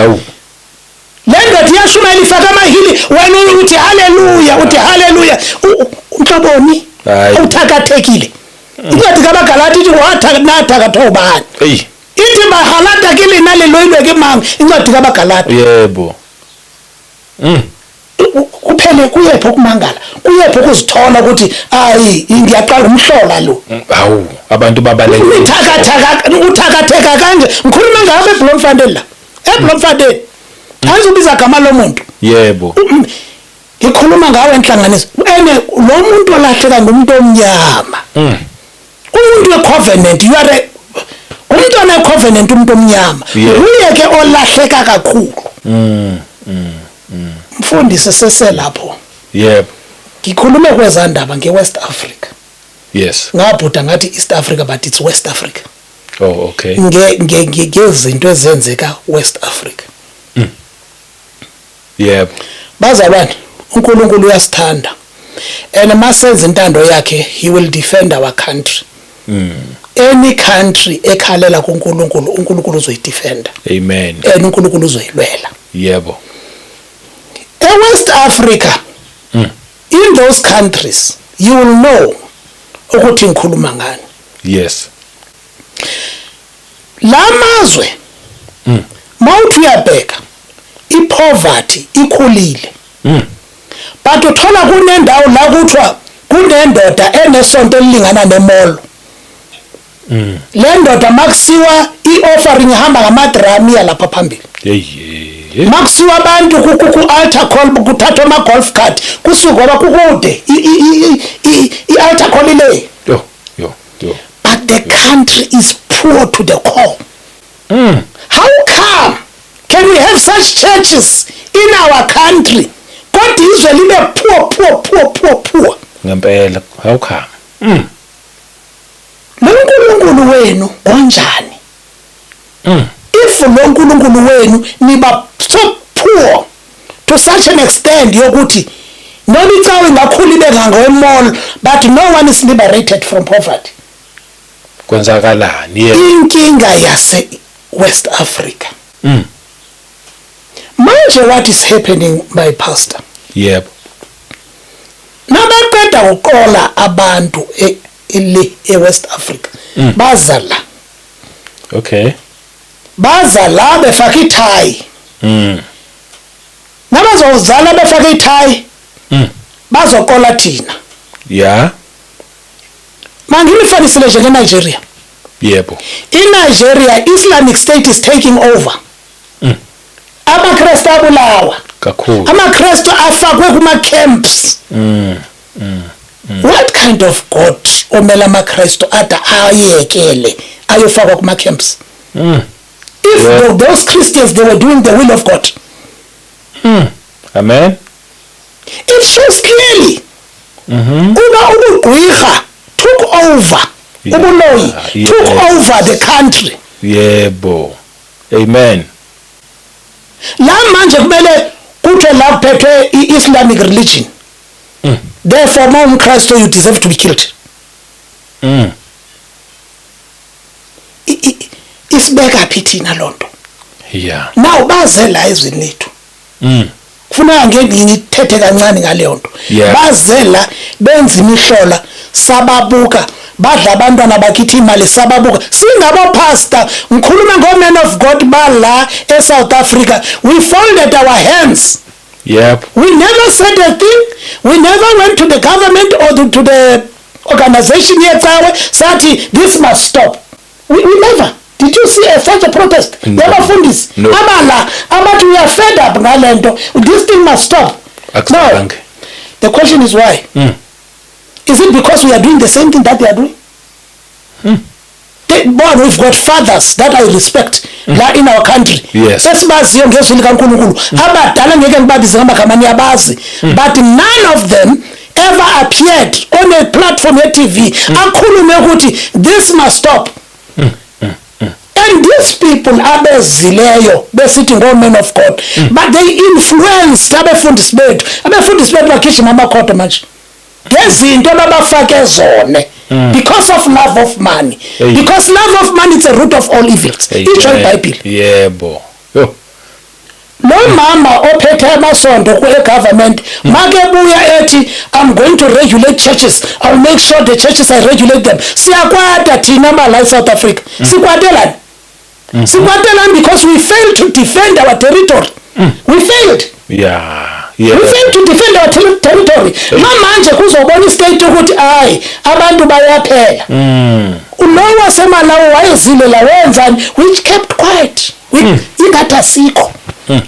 le ndoda iyashumayela ifaka amahili wena uthi haleluya umhloboni uthakathekile incwadi kaBagalati ithi wathakathaka ubani ithi bahalata kile naleloyilweke manga incwadi kaBagalati yebo kuphele kuyepho ukumangala kuyepho ukuzithola ukuthi hayi ngiyaqala umhlola lo hawu abantu babaleke uthakatheka kanje ngikhuluma ngabe eBloemfontein la eBloemfontein angizobiza igama lomuntu yebo ngikhuluma ngawe enhlanganiso ene lo muntu olahleka ngumuntu omnyama umuntu wecovenant you are umuntu onecovenant umuntu omnyama uyeke olahleka kakhulu mfundisi seselapho yebo ngikhulume kwezandaba ngeWest Africa yes ngabhuda ngathi East Africa but it's West Africa okay ngezinto ezenzeka West Africa yebo bazalwane uNkulunkulu uyasithanda and masenza intando yakhe he will defend our country any country ekhalela kuNkulunkulu uNkulunkulu uzoyidefenda amen and uNkulunkulu uzoyilwela yebo West Africa in those countries you will know ukuthi ngikhuluma ngani yes lamazwe mawuthi uyabheka ipoverty ikhulile but uthola kunendawo la kuthiwa kunendoda enesonto elilingana nemolo le ndoda makusiwa i-offering ihamba ngamadrami lapha phambili makusiwa abantu ku-altar call kuthathwa ama-golf cart kusuka ngoba kukude i-altar call ile but the country is poor to the core how come can we have such churches in our country kodwa izwe libe poor ngempela how come lo nkulunkulu wenu onjani if lo nkulunkulu wenu niba so poor to such an extent yokuthi noma icawe ingakhula ibe ngangwemall but no one is liberated from poverty kwenzakalani inkinga yase West Africa manje what is happening my pastor yebo nabaqeda uqola abantu eWest Africa bazala okay bazala befaka ithayi nabazozala befaka ithayi bazoqola thina yeah mangilifanisile nje eNigeria yebo iNigeria Islamic State is taking over amaKristu abulawa kakhulu amaKristu afakwe kuma camps what kind of God omela amaKristu ada ayekele ayofakwa kuma camps if those Christians they were doing the will of God amen it shows clearly uba ubugqwirha took over ubuloyi took over the country yebo amen la manje kumele kuthiwe la kuphethwe i-Islamic religion therefore ma umKristu you deserve to be killed isibeka phi thina lonto yeah now baze la ezweni lethu kufuneka ngithethe kancane ngale nto baze la benza imihlola sababuka badla abantwana bakithi imali sababuka singabo pastor ngikhuluma ngomen of God bala eSouth Africa we folded our hands yep we never said a thing we never went to the government or to the organization yecawe sathi this must stop. We never. Did you see such a protest? No. Yabafundisi abala abathi we are fed up ngalento. This thing must stop. No. The question is why? Is it because we are doing the same thing that they are doing? Boy, we've got fathers that I respect la in our country. Yes. Esibaziyo ngezwi likaNkulunkulu. Abadala ngeke ngibabize ngamagama niyabazi. But none of them ever appeared on a platform at TV akhulume ukuthi this must stop. And these people abezileyo besithi men of God, but they influenced abefundisi bethu. Abefundisi bethu bakhishima amakhodo manje ngezinto abafake zone because of love of money. Because love of money is the root of all evils. Itsho iBhayibheli. Yebo. Yo. Lo mama ophethe amasonto ku-government makebuya ethi I'm going to regulate churches. I'll make sure the churches I regulate them. Siyakwata thina la South Africa. Sikwatelani? Sikwatelani because we failed to defend our territory. We failed. Yeah. We failed to defend our territory. Manje kuzobona istate ukuthi hayi abantu bayaphela. Ulo waseMalawi wayezile la wenzani which kept quiet. Ingathi asikho.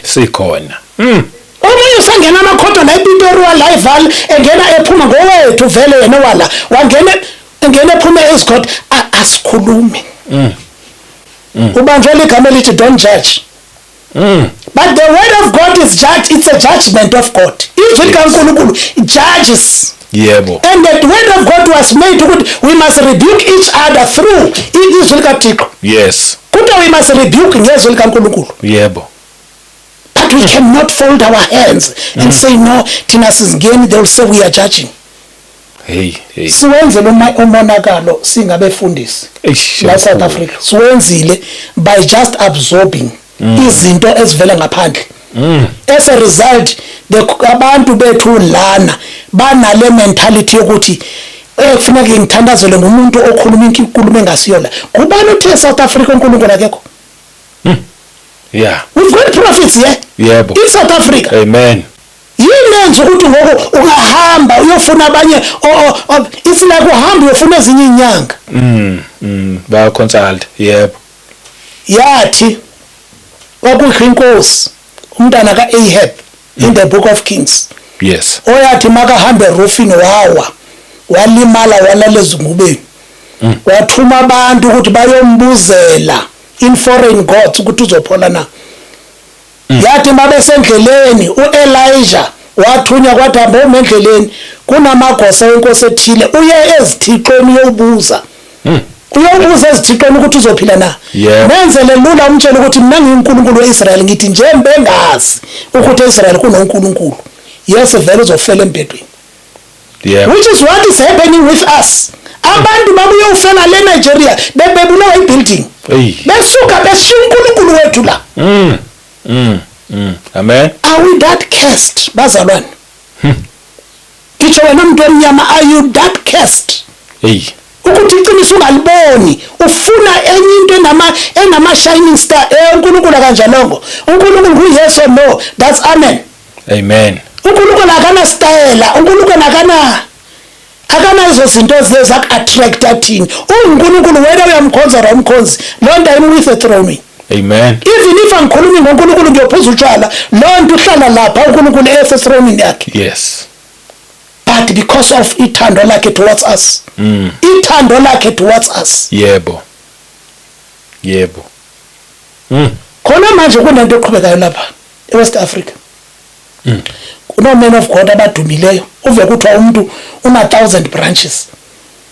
Sikhona. Omunye usangena amakhodo la ePitori wala eval engena ephuma ngowethu vele yena wala wangena engena ephuma eScott asikhulume. Ubanjwe igama elithi don't judge. But the word of God is judge. It's a judgment of God. Izwi likaNkulunkulu judges. Yebo. And the word of God was made to we must rebuke each other through izwi likaThixo. Yes. Kuthiwa we must rebuke ngezwi likaNkulunkulu. Yebo. But we cannot fold our hands and say no, thina sizingeni, they will say we are judging. Hey. Siwenzele umonakalo singabefundisi la South Africa. Siwenzile by just absorbing izinto ezivela ngaphandle. As a result abantu bethu lana banale mentality yokuthi kufanele ngithandazele ngomuntu okhuluma inkulumo engasiyo la. Kubani uthe South Africa uNkulunkulu akekho? Yeah. We've got prophets here. Yebo. In South Africa. Amen. Yinenze ukuthi ngoko ungahamba uyofuna abanye it's like uhamba uyofuna ezinye inyanga. Ba consult. Yebo. Yathi wakukho inkosi umntana kaAhab in the book of Kings. Yes. Oyathi makahambe erufini walimala walaleza ngubeni. Wathuma abantu ukuthi bayombuzela in foreign gods ukuthi uzophola na. Yathi mabesendleleni uElijah wathunya kwathi hamba endleleni kunamagosa enkosi ethile uye ezithixweni yobuza. Uyobuza ezithixweni ukuthi uzophila na. Menzele lula umtshela ukuthi mina ngiyinkulunkulu weIsrael ngithi njembe ngazi ukuthi eIsrael kunonkulunkulu. Yes vele uzofela embedweni. Which is what is happening with us. Abantu babuye ufela le Nigeria bebebulawa ibuilding. Besuka beshiya uNkulunkulu wethu la. Amen. Are we that cursed bazalwane? Kitsho wena umuntu omnyama, are you that cursed? Ukuthi iqiniso ungaliboni ufuna enye into enama shining star uNkulunkulu kanjalongo. uNkulunkulu nguYes or no? That's amen. Amen. uNkulunkulu akana style, uNkulunkulu akana izo zinto zeza attract thina. uNkulunkulu wena uyamkhonza romkhonzi lonto ayimi with a throne. Amen. Even if angikhulumi ngoNkulunkulu ngiyophuza utshwala lonto uhlala lapha uNkulunkulu esesithrone yakhe. Yes. But because of ithando lakhe towards us. Ithando lakhe towards us. Yebo. Khona manje kunento eqhubekayo lapha eWest Africa. Kuno men of God abadumileyo uve kuthiwa umuntu una 1000 branches.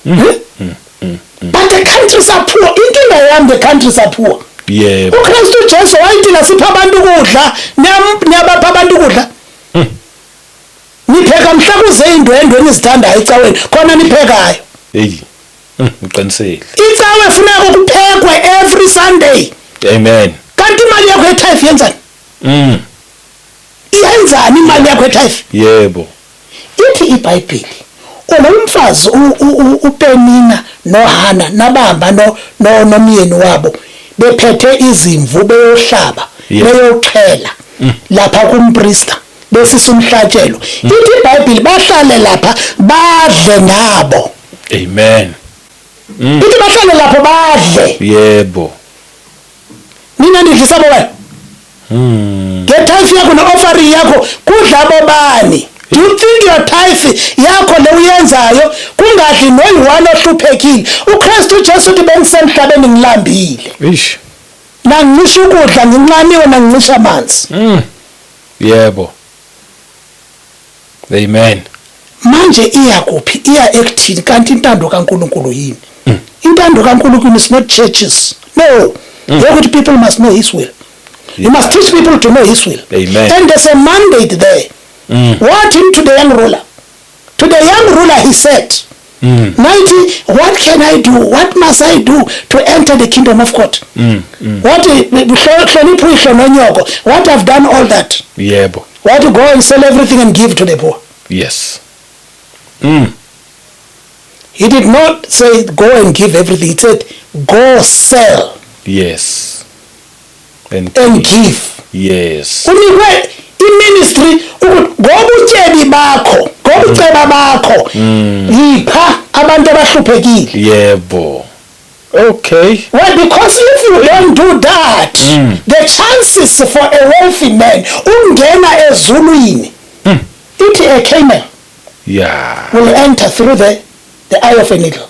But the countries are poor. Inkinga yami the countries are poor. Yebo. uKristu Jesu wayithi nasipha abantu ukudla niyabapha abantu ukudla. Nipheka mhla kuze indwendwe nizithandayo ecaweni khona niphekayo. Uqinisile. Icawe funeka kuphekwe every Sunday. Amen. Kanti imali yakho etithe yenzani? Yenzani imali yakho etithe? Yebo. Ithi iBhayibheli umfazi uPenina noHana nabamba nomyeni wabo bephethe izimvu beyohlaba beyoxhela lapha kumpriester besisa umhlatshelo. Ithi iBhayibheli bahlale lapha badle nabo Amen. Ithi bahlale lapho badle. Yebo. Mina ndidlisa bona. Ngetithe yakho ne-offering yakho kudla bobani? Do you think your tithe yakho le uyenzayo kungadli noyi-one ohluphekile? uKristu uJesu uthi bengisemhlabeni ngilambile. Ish. Nangincisha ukudla nginxaniwe nangincisha amanzi. Yebo. Amen. Manje iya kuphi? Iya ekuthini kanti intando kaNkulunkulu yini? Intando kaNkulunkulu is not churches. No. Ukuthi people must know his will. You must teach people to know his will. Amen. And there's a mandate there. What him to the young ruler? To the young ruler he said, 90, what can I do? What must I do to enter the kingdom of God? What I've done all that. Yebo. What to go and sell everything and give to the poor? Yes. He did not say go and give everything. He said go sell. Yes. And give. Yes. Unikwe i-ministry ngobutyebi bakho, ngobuceba bakho, yipha abantu abahluphekile. Yebo. Okay. Well, because if you don't do that, the chances for a wealthy man ungena ezulwini, ithi a camel will enter through the eye of a needle.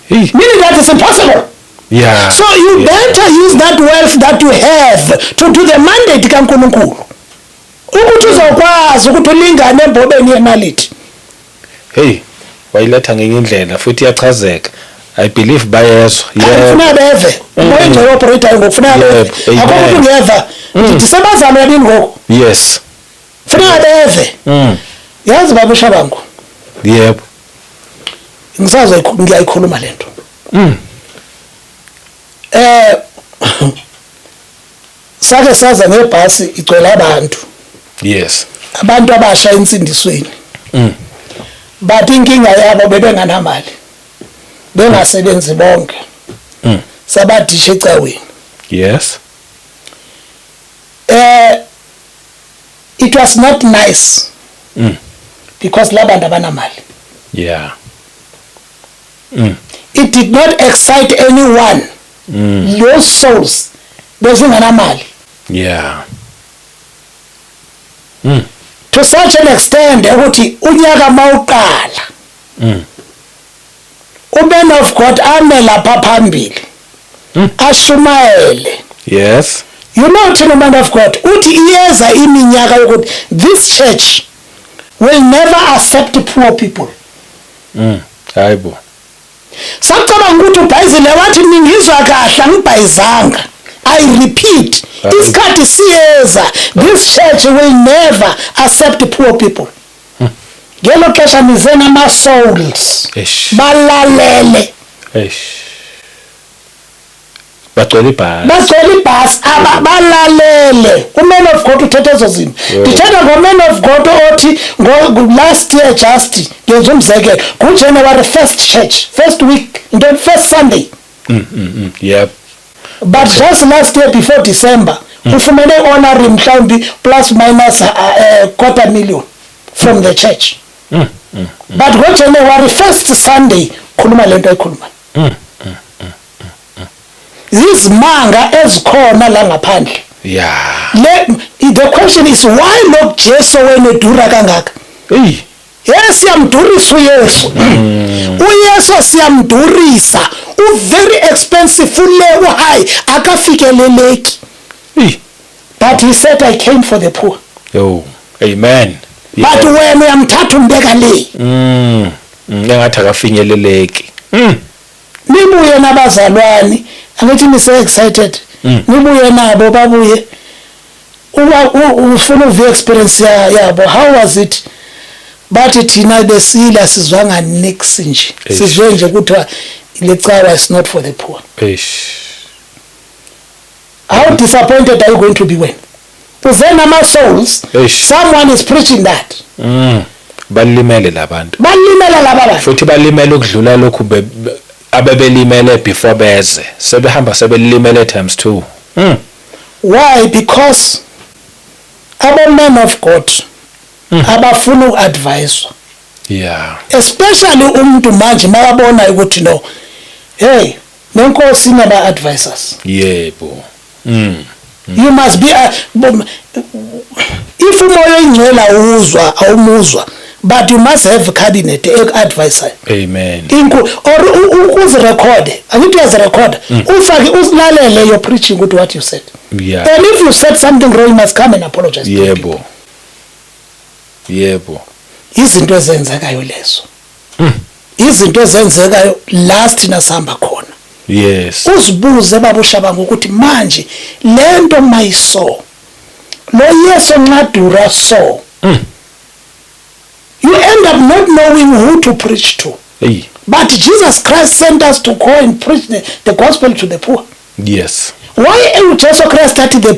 Meaning that it's impossible. Yeah. So you better use that wealth that you have to do the mandate kaNkulunkulu. Ukuthi uzokwazi ukuthi ulingane embobeni yenaliti. Hey, wayiletha ngenye indlela futhi iyachazeka. I believe bayezwa. Ufuna beve. Moya ngcono operator ngokufuna beve. Akukho ngeva. Ndisebenzana yini ngoku? Yes. Ufuna beve. Yazi baba Shabangu. Yebo. Ngisazo ngiyayikhuluma lento. Sake saza ngebhasi igcwele abantu. Yes. Abantu abasha insindisweni. Bathi inkinga yabo bebenganamali. Bengasebenzi bonke. Sabadisha ecaweni. Yes. It was not nice. Because labantu abanamali. Yeah. It did not excite anyone. Those souls bezinganamali. Yeah. To such an extent ukuthi unyaka mawuqala. uMan of God ame lapha phambili. Ashumayele. Yes. You know thina man of God uthi iyeza iminyaka yokuthi this church will never accept poor people. Hayibo. Sacabanga ukuthi uBhayizile wathi ningizwa kahle angibhayizanga. I repeat, isikhathi siyeza this church will never accept poor people. Ngelo xesha nizena ama souls balalele. Bagcwele ibhasi. Bagcwele ibhasi abalalele. uMan of God uthethe ezo zinto. Ndithetha ngoMan of God othi last year just ngenza umzekelo ngoJanuary first week first Sunday. Yep. But just last year before December ufumene honorary mhlawumbi plus minus $250,000 from the church. But ngoJanuary first Sunday khuluma lento ayikhuluma. Zizimanga ezikhona la ngaphandle. Yeah. The question is why Lord Jesu wena edura kangaka? Yes, siyamdurisa uYesu. uYesu siyamdurisa. Very expensive full high akafikeleleki. But he said I came for the poor. Oh, amen. But wena uyamthatha umbeka le. Engathi akafinyeleleki. Nibuye nabazalwane, angithi nise excited. Nibuye nabo babuye. Ufuna uve experience yabo. How was it? Bathi thina besila sizwanga nix nje. Sizwe nje kuthiwa lecawa is not for the poor. How disappointed are you going to be when? Then ama souls, someone is preaching that. Balimele labantu. Balimele labantu. Futhi balimele ukudlula lokhu abebelimele before beze. Sebehamba sebelimele times 2. Why? Because abo men of God abafuna uadvise. Yeah. Especially umuntu manje mawabona ukuthi no, hey, nenkosi inaba advisors. Yebo. You must be if umoya ingcwele uzwa awumuzwa, but you must have cabinet advisor. Amen. Or ukuzirecord, angithi uyazirecord, ufake usilalele your preaching with what you said. Yeah. And if you said something wrong, you must come and apologize. Yebo. Yebo. Izinto ezenzekayo lezo. Izinto ezenzekayo last nasihamba khona. Yes. Uzibuze babusha ukuthi manje lento mayiso lo Yesu nqadura so. You end up not knowing who to preach to. Hey. But Jesus Christ sent us to go and preach the gospel to the poor. Yes. Why Jesus Christ started to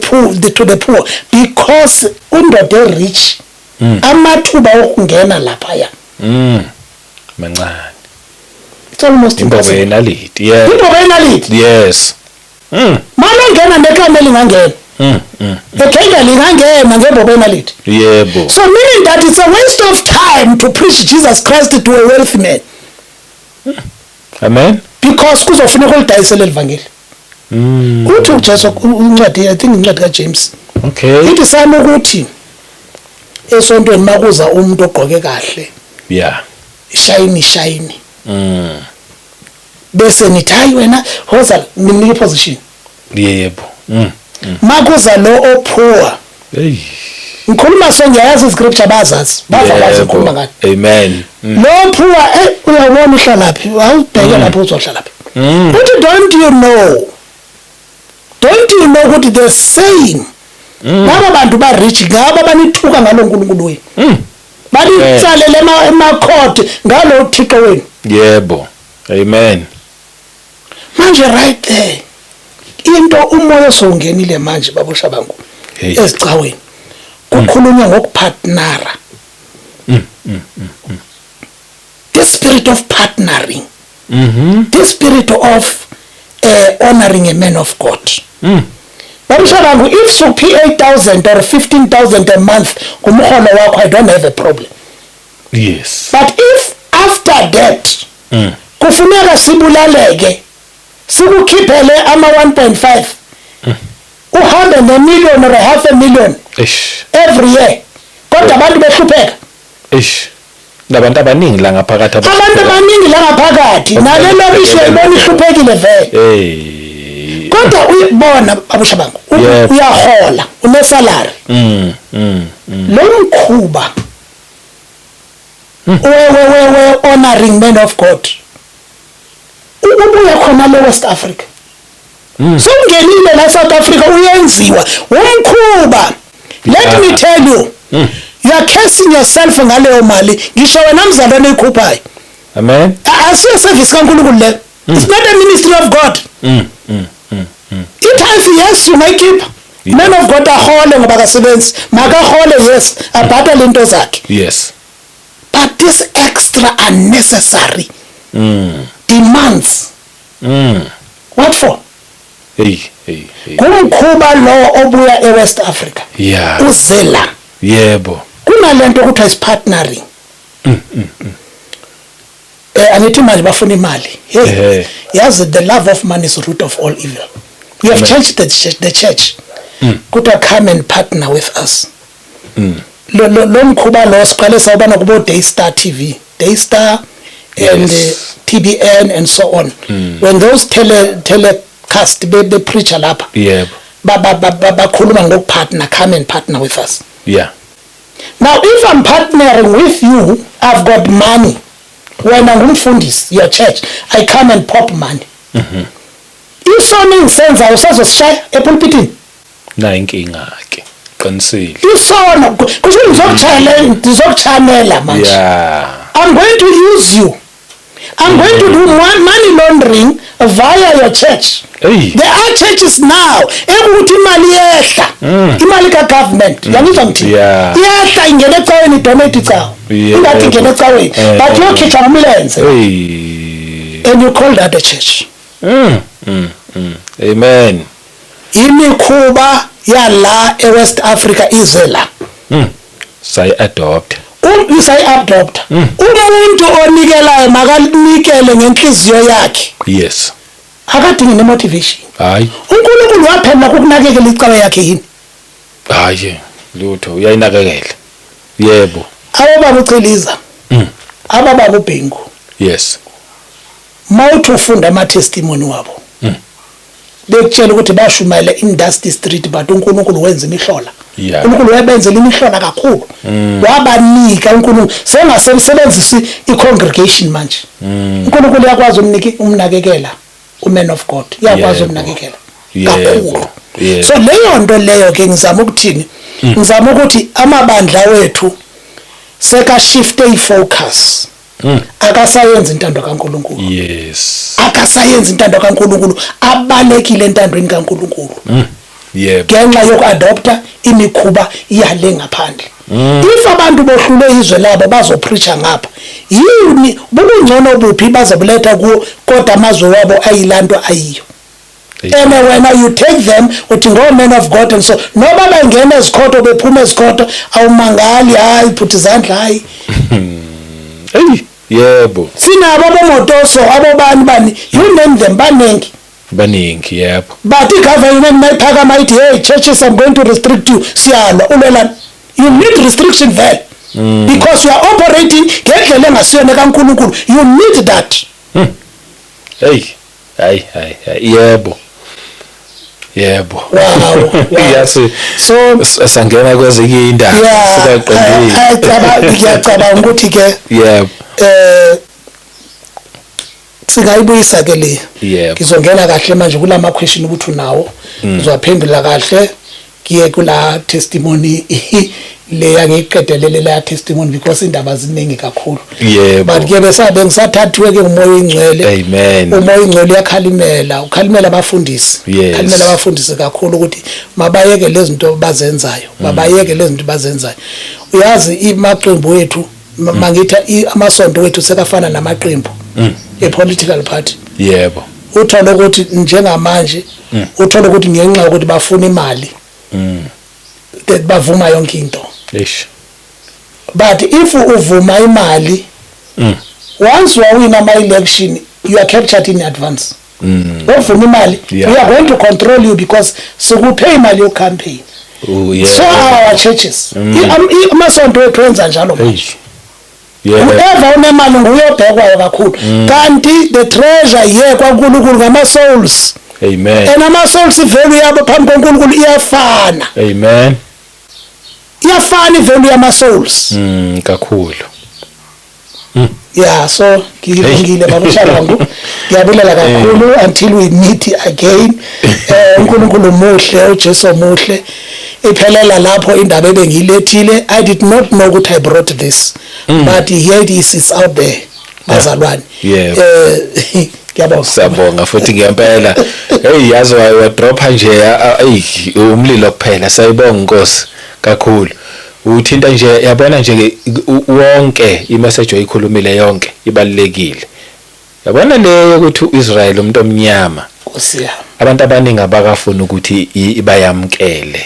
the poor? Because undoda rich amathuba okungena laphaya. Mancane. It's almost impossible. Yeah. Yes. Malongena nekameli ngangena. Ekhenga lingangena ngebobena lithi. Yebo. So meaning that it's a waste of time to preach Jesus Christ to a wealthy man. Amen. Because kuzofuneka ulidayisele livangeli. Uthi uJesu uncwadi, I think incwadi kaJames. Okay. Ithi sami ukuthi esontweni makuza umuntu ogqoke kahle. Yeah. Shiny. Bese nithi hayi wena hoza nginike position. Yebo. Makuza lo ophuwa. Hey. Ngikhuluma songiyazi scripture bazazi bazazi ukukhuluma ngathi. Amen. Lo ophuwa uyabona uhlalaphi awubheke lapho uzohlalaphi. Uthi don't you know ukuthi the saying laba bantu ba rich ngaba banithuka ngalo uNkulunkulu wenu. Balitsalele emakhodi ngalo uThixo wenu. Yebo. Amen. Manje right there into umoya songenile manje babusha bangu ezicaweni kukhulunywa ngokupatnara. The spirit of partnering. The spirit of honoring a man of God. Babusha bangu, if so pay 8,000 or 15,000 a month kumholo wakho, I don't have a problem. Yes. But if after that kufuneka sibulaleke sikukhiphele ama 1.5 uhambe ne-1 or 500,000 every year kodwa abantu behlupheka. Nabantu abaningi la ngaphakathi abantu abaningi la ngaphakathi nalelo isho ibona ihluphekile vele. Kodwa uyibona babusha bangu uyahola unesalary. Lo mkhuba we honoring men of God ubuya khona le West Africa. So ungenile la South Africa uyenziwa umkhuba. Let me tell you, you are cursing yourself ngaleyo mali ngisho wena mzalwane ikhuphayo. Amen. Asiyo service kaNkulunkulu le. It's not a ministry of God. It yes you make keep. Men of God ahole ngoba kasebenzi makahole yes abhatale into zakhe. Yes. But this extra unnecessary demands. What for? Kumkhuba lo obuya eWest Africa. Yeah. Uzela. Yebo. Kunalento ukuthi is partnering. Angithi manje bafuna imali. Hey. Yes, the love of money is the root of all evil. We have changed the church. Could come and partner with us. Lo mkhuba lo siqale sawubona kubo Daystar TV, Daystar and TBN and so on. When those telecast be preach lapha. Yebo. Bakhuluma ngokupartner, come and partner with us. Yeah. Now if I'm partnering with you, I've got money. When I'm ngumfundisi your church, I come and pop money. Isona insenza usazosishaya epulpitini. Na inkinga ke. Qinisile. Isona kusho ngizokuthanela manje. Yeah. I'm going to use you. I'm going to do money laundering via your church. Hey. There are churches now ekuthi imali yehla. Imali ka government. Yangizwa ngithi. Yehla ingene ecaweni donate icawo. Ingathi ingene ecaweni. But yokhitha ngomlenze. And you call that a church. Amen. Imikhuba yala eWest Africa izela. Say adopt. usayi-adopta umuntu onikelayo makanikele ngenhliziyo yakhe. Yes. Akadingi nemotivation. Hayi. uNkulunkulu waphela ukunakekela icawe yakhe yini? Hayi lutho uyayinakekela. Yebo. Ababa uCeliza. Ababa uBhengu. Yes. Mawuthi ufunda ama-testimony wabo. Bekutshela ukuthi bashumayela industry street but uNkulunkulu wenza imihlola. uNkulunkulu wayebenzela imihlola kakhulu. Wabanika uNkulunkulu sengasebenzisa i-congregation manje. uNkulunkulu yakwazi umnakekela uman of God. Yakwazi umnakekela kakhulu. So leyo nto leyo ke ngizama ukuthini? Ngizama ukuthi amabandla wethu seka shift ifocus. Akasayenza intando kaNkulunkulu. Yes. Akasayenza intando kaNkulunkulu, abalekile entandweni kaNkulunkulu. Yebo. Ngenxa yokuadopta imikhuba yale ngaphandle. If abantu bohlule izwe labo bazopreacha ngapha, yini bukungcono buphi bazobuletha kuwo kodwa amazwe wabo ayilanto ayiyo. And when you take them uthi ngo men of God and so noba bangena ezikhoto bephuma ezikhoto awumangali hayi phuthi izandla hayi. Yebo. Sinabo abomotoso abobani you name them baningi. Baningi yebo. But igovernment mayiphakama ithi hey churches I'm going to restrict you siyalwa ulela you need restriction there. Because you are operating ngendlela engasiyona kaNkulunkulu you need that. Hayi yebo. Yebo. Wow. Yes. So sangena kwezinye indaba sikaqondile. Ngiyacabanga ukuthi ke yebo. Singayibuyisa ke le. Ngizongena kahle manje kulama question ukuthi unawo. Ngizowaphendula kahle kiye kula testimony le yangiqedelele la testimony because indaba ziningi kakhulu. But ke besabe ngisathathiwe ke umoya oyingcwele. Amen. Umoya oyingcwele yakhalimela, ukhalimela abafundisi. Ukhalimela abafundisi kakhulu ukuthi mabayeke lezi zinto bazenzayo. Mabayeke lezi zinto bazenzayo. Uyazi imaqembu wethu mangitha amasonto wethu sekafana namaqembu. A political party. Yebo. Uthola ukuthi njengamanje uthola ukuthi ngenxa ukuthi bafuna imali. Bavuma yonke into. But if uvuma imali once win ama election you are captured in advance. Uvuma imali we are going to control you because sikuphe imali yo campaign. So our churches amasonto wethu enza njalo manje. Whoever unemali nguyobhekwayo kakhulu kanti the treasure ye kwaNkulunkulu ngama souls. Amen. And ama souls value yabo phambi kwaNkulunkulu iyafana. Amen. Iyafana value yama souls. Kakhulu. Yeah, so ngiyibongile babushala wangu. Ngiyabulela kakhulu until we meet again. uNkulunkulu muhle, uJesu muhle. Iphelela lapho indaba ebengilethile. I did not know ukuthi I brought this. But here it is out there. Bazalwane. Ngiyabonga futhi ngiyempela. Hey yazi wa drop nje umlilo kuphela sayibonga Nkosi kakhulu. Uthinta nje yabona nje wonke imessage oyikhulumile yonke ibalekile. Yabona leyo ukuthi uIsrael umuntu omnyama. Nkosi yami. Abantu abaningi abakafuna ukuthi ibayamkele.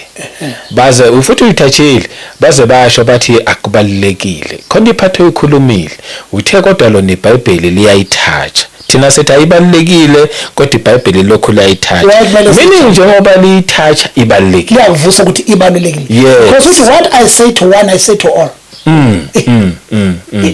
Baze ufuthi uyithachile baze basho bathi akubalekile. Khona iphatho ikhulumile. Uthe kodwa lona iBhayibheli liyayithatha. Thina sethi ayibalekile kodwa iBhayibheli lokhu layithatha. Mina njengoba liyithatha ibalekile. Liyavusa ukuthi ibalekile. Because what I say to one I say to all.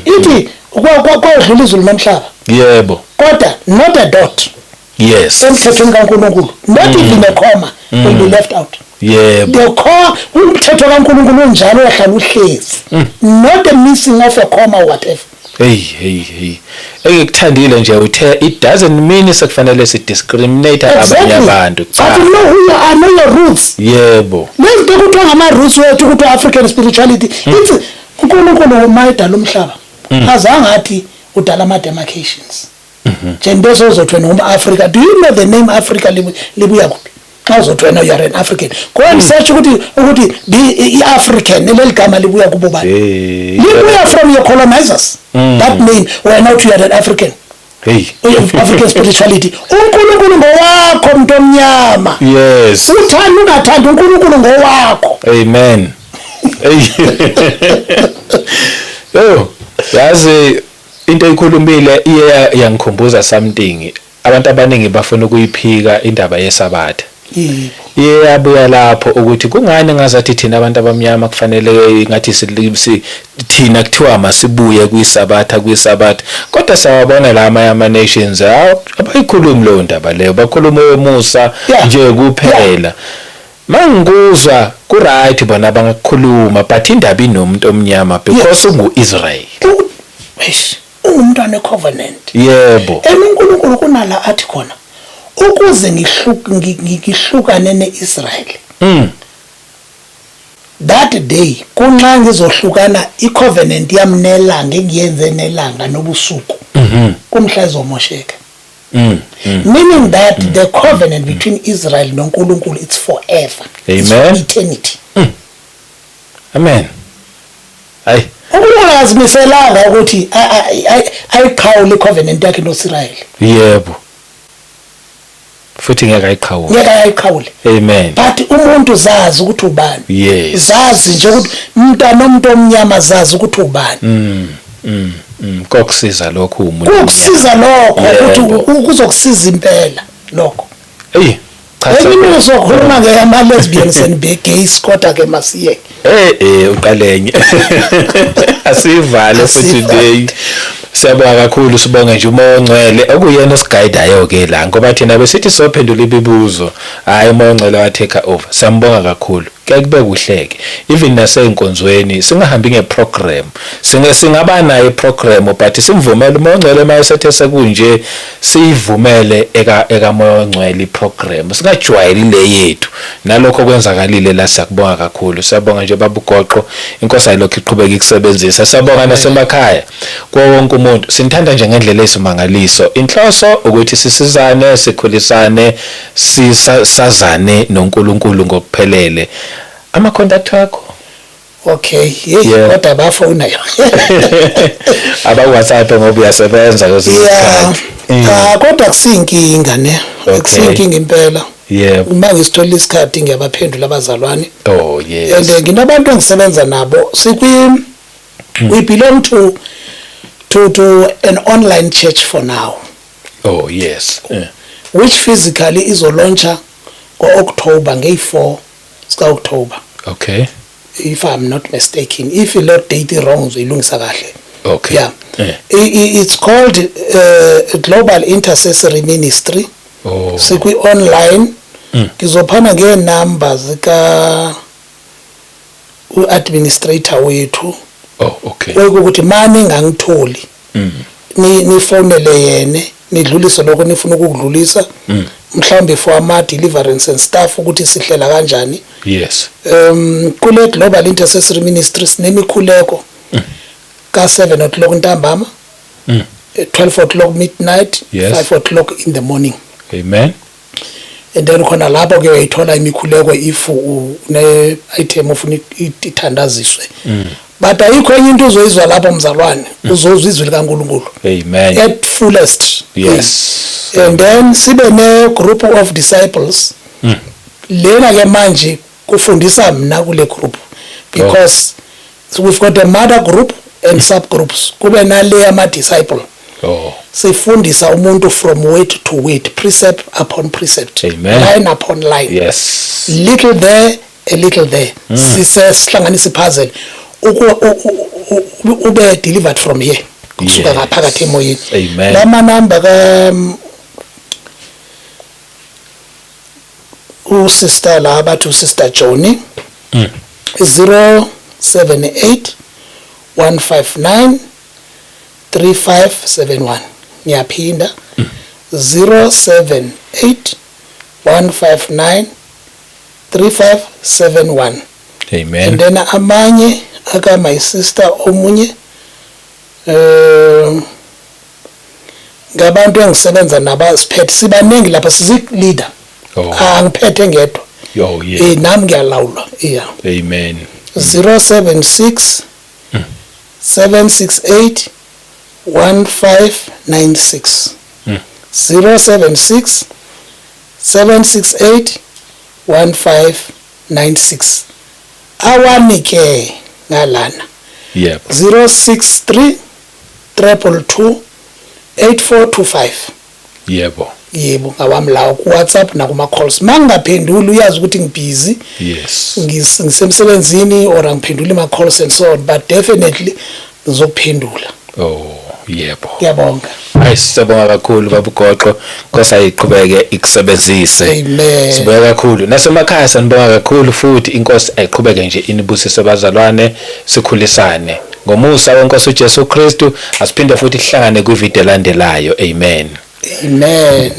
Ithi kwedlula izulu nomhlaba. Yebo. Kodwa not a dot. Yes. Emthethweni kaNkulunkulu. Not even a comma will be left out. Yebo. The comma umthetho kaNkulunkulu unjalo uyahlala uhlezi. Not a missing of a comma or whatever. Hey. Engikuthandile nje uthe it doesn't mean sekufanele si discriminate abanye abantu. But you know who you are, know your roots. Yebo. Lento kuthiwa ngama roots wethu ukuthi African spirituality. Ithi uNkulunkulu umayidala umhlaba. Azange athi udala ama demarcations. Njengoba sozothwena umAfrica. Do you know the name Africa libuya kuphi? Xa uzothwena you are an African. Go and search ukuthi be African leligama libuya kubo bani. Libuya from your colonizers. That name were not you are an African. African spirituality. uNkulunkulu ngowakho umuntu omnyama. Yes. Uthanda ungathanda uNkulunkulu ngowakho. Amen. Oh, yazi into eyikhulumile iye yangikhumbuza something. Abantu abaningi bafuna ukuyiphika indaba yesabatha. Iye yabuya lapho ukuthi kungani ngazathi thina abantu abamnyama kufanele ngathi thina kuthiwa masibuye kwisabatha kodwa sawabona la ama nations abayikhulumi lo ndaba leyo bakhuluma yomusa nje kuphela. Mangikuzwa ku right bona bangakhuluma but indaba inomuntu omnyama because unguIsrael. Umntwana covenant. Yebo. uNkulunkulu kunala athi khona ukuze ngihlukane neIsrael. That day kunxa ngizohlukana icovenant yami nelanga engiyenze nelanga nobusuku. Kumhla ezomosheka. Meaning that the covenant between Israel noNkulunkulu it's forever. Amen. It's for eternity. Amen. Hayi. uNkulunkulu azimiselanga ukuthi ayiqhawule icovenant yakhe noIsrael. Yebo. Futhi ngeke ayiqhawule. Ngeke ayiqhawule. Amen. But umuntu zazi ukuthi ubani. Yes. Zazi nje ukuthi umuntu omnyama zazi ukuthi ubani. Kokusiza lokho umuntu. Kokusiza lokho ukuthi kuzokusiza impela lokho. Hey. Mina sokhuluma ngama lesbians and gays kodwa ke masiye. Uqalenye. Asivale futhi today. Siyabonga kakhulu sibonga nje umoya ongcwele okuyena osiguidayo ke la ngoba thina besithi sophendula ibibuzo hayi umoya ongcwele wa take over. Siyambonga kakhulu. Kuyakube kuhleke even naseyinkonzweni singahambi ngeprogram singaba nayo iprogram but simvumele umoya ongcwele mayesethe sekunje siyivumele eka moya ongcwele iprogram singajwayelile yethu nalokho kwenzakalile la siyakubonga kakhulu. Siyabonga nje babugoqo inkosi ayilokho iqhubeka ikusebenzisa. Siyabonga nasemakhaya kwa wonke umuntu sinithanda nje ngendlela esimangaliso inhloso ukuthi sisizane sikhulisane sisazane noNkulunkulu ngokuphelele. Ama contact wakho okay kodwa bafona yo aba WhatsApp ngoba uyasebenza kwesikhathi kodwa kusinkinga ne kusinkinga impela uma ngisithola isikhathi ngiyabaphendula abazalwane. Oh yes. And nginabantu engisebenza nabo we belong to an online church for now. Oh yes. Which physically izolauncha ngo-October nge-4 October. Okay. If I'm not mistaken. If you let date wrong uyilungisa kahle. Okay. Yeah. It's called Global Intercessory Ministry. Oh. Sikwi online. Ngizophana nge-numbers ka administrator wethu. Oh okay. Ukuthi mani ngangitholi. Ni fonele yene nidlulise lokho nifuna ukudlulisa. Mhlambe for ama deliverance and stuff ukuthi sihlela kanjani. Yes. Kule Global Intercessory Ministries nemikhuleko ka 7 o'clock ntambama. 12 o'clock midnight. Yes. 5 o'clock in the morning. Amen. And then khona lapho ke uyithola imikhuleko if ne item ofuna ithandaziswe. But ayikho enye into uzoyizwa lapho mzalwane uzozwa izwi likaNkulunkulu. Amen. At fullest. Yes. And then sibe ne group of disciples. Lena ke manje kufundisa mina kule group because we've got a mother group and subgroups. Kube nale ama disciple. Sifundisa umuntu from word to word, precept upon precept. Amen. Line upon line. Yes. Little there, a little there. Sihlanganisa puzzle. Ube delivered from here. Kusuka ngaphakathi emoyeni. Amen. Lama number ka sister la bathu sister Johnny 078 159 3571. Ngiyaphinda 078 159 3571. Amen. And then amanye aka my sister omunye ngabantu engisebenza nabasiphethe sibaningi lapha sizi leader. Angiphethe ngedwa. Oh yeah. Nami ngiyalawula. Yeah. Amen. 076 768 1596. 076 768 1596. Awanike ngalana Yep. 063 222 8425. Yebo. Yebo ngawami lawo ku WhatsApp na kuma calls. Mangaphenduli uyazi ukuthi ngibusy. Yes. Ngisemsebenzini or angiphenduli ma calls and so on, but definitely ngizokuphendula. Oh, yebo. Ngiyabonga. Hayi sibonga kakhulu baba uGoqo, Nkosi ayiqhubeke ikusebenzise. Amen. Sibonga kakhulu. Nasemakhaya sanibonga kakhulu futhi Inkosi ayiqhubeke nje inibusise bazalwane sikhulisane. Ngomusa weNkosi uJesu Kristu asiphinde futhi sihlangane kwivideo elandelayo. Amen. Amen.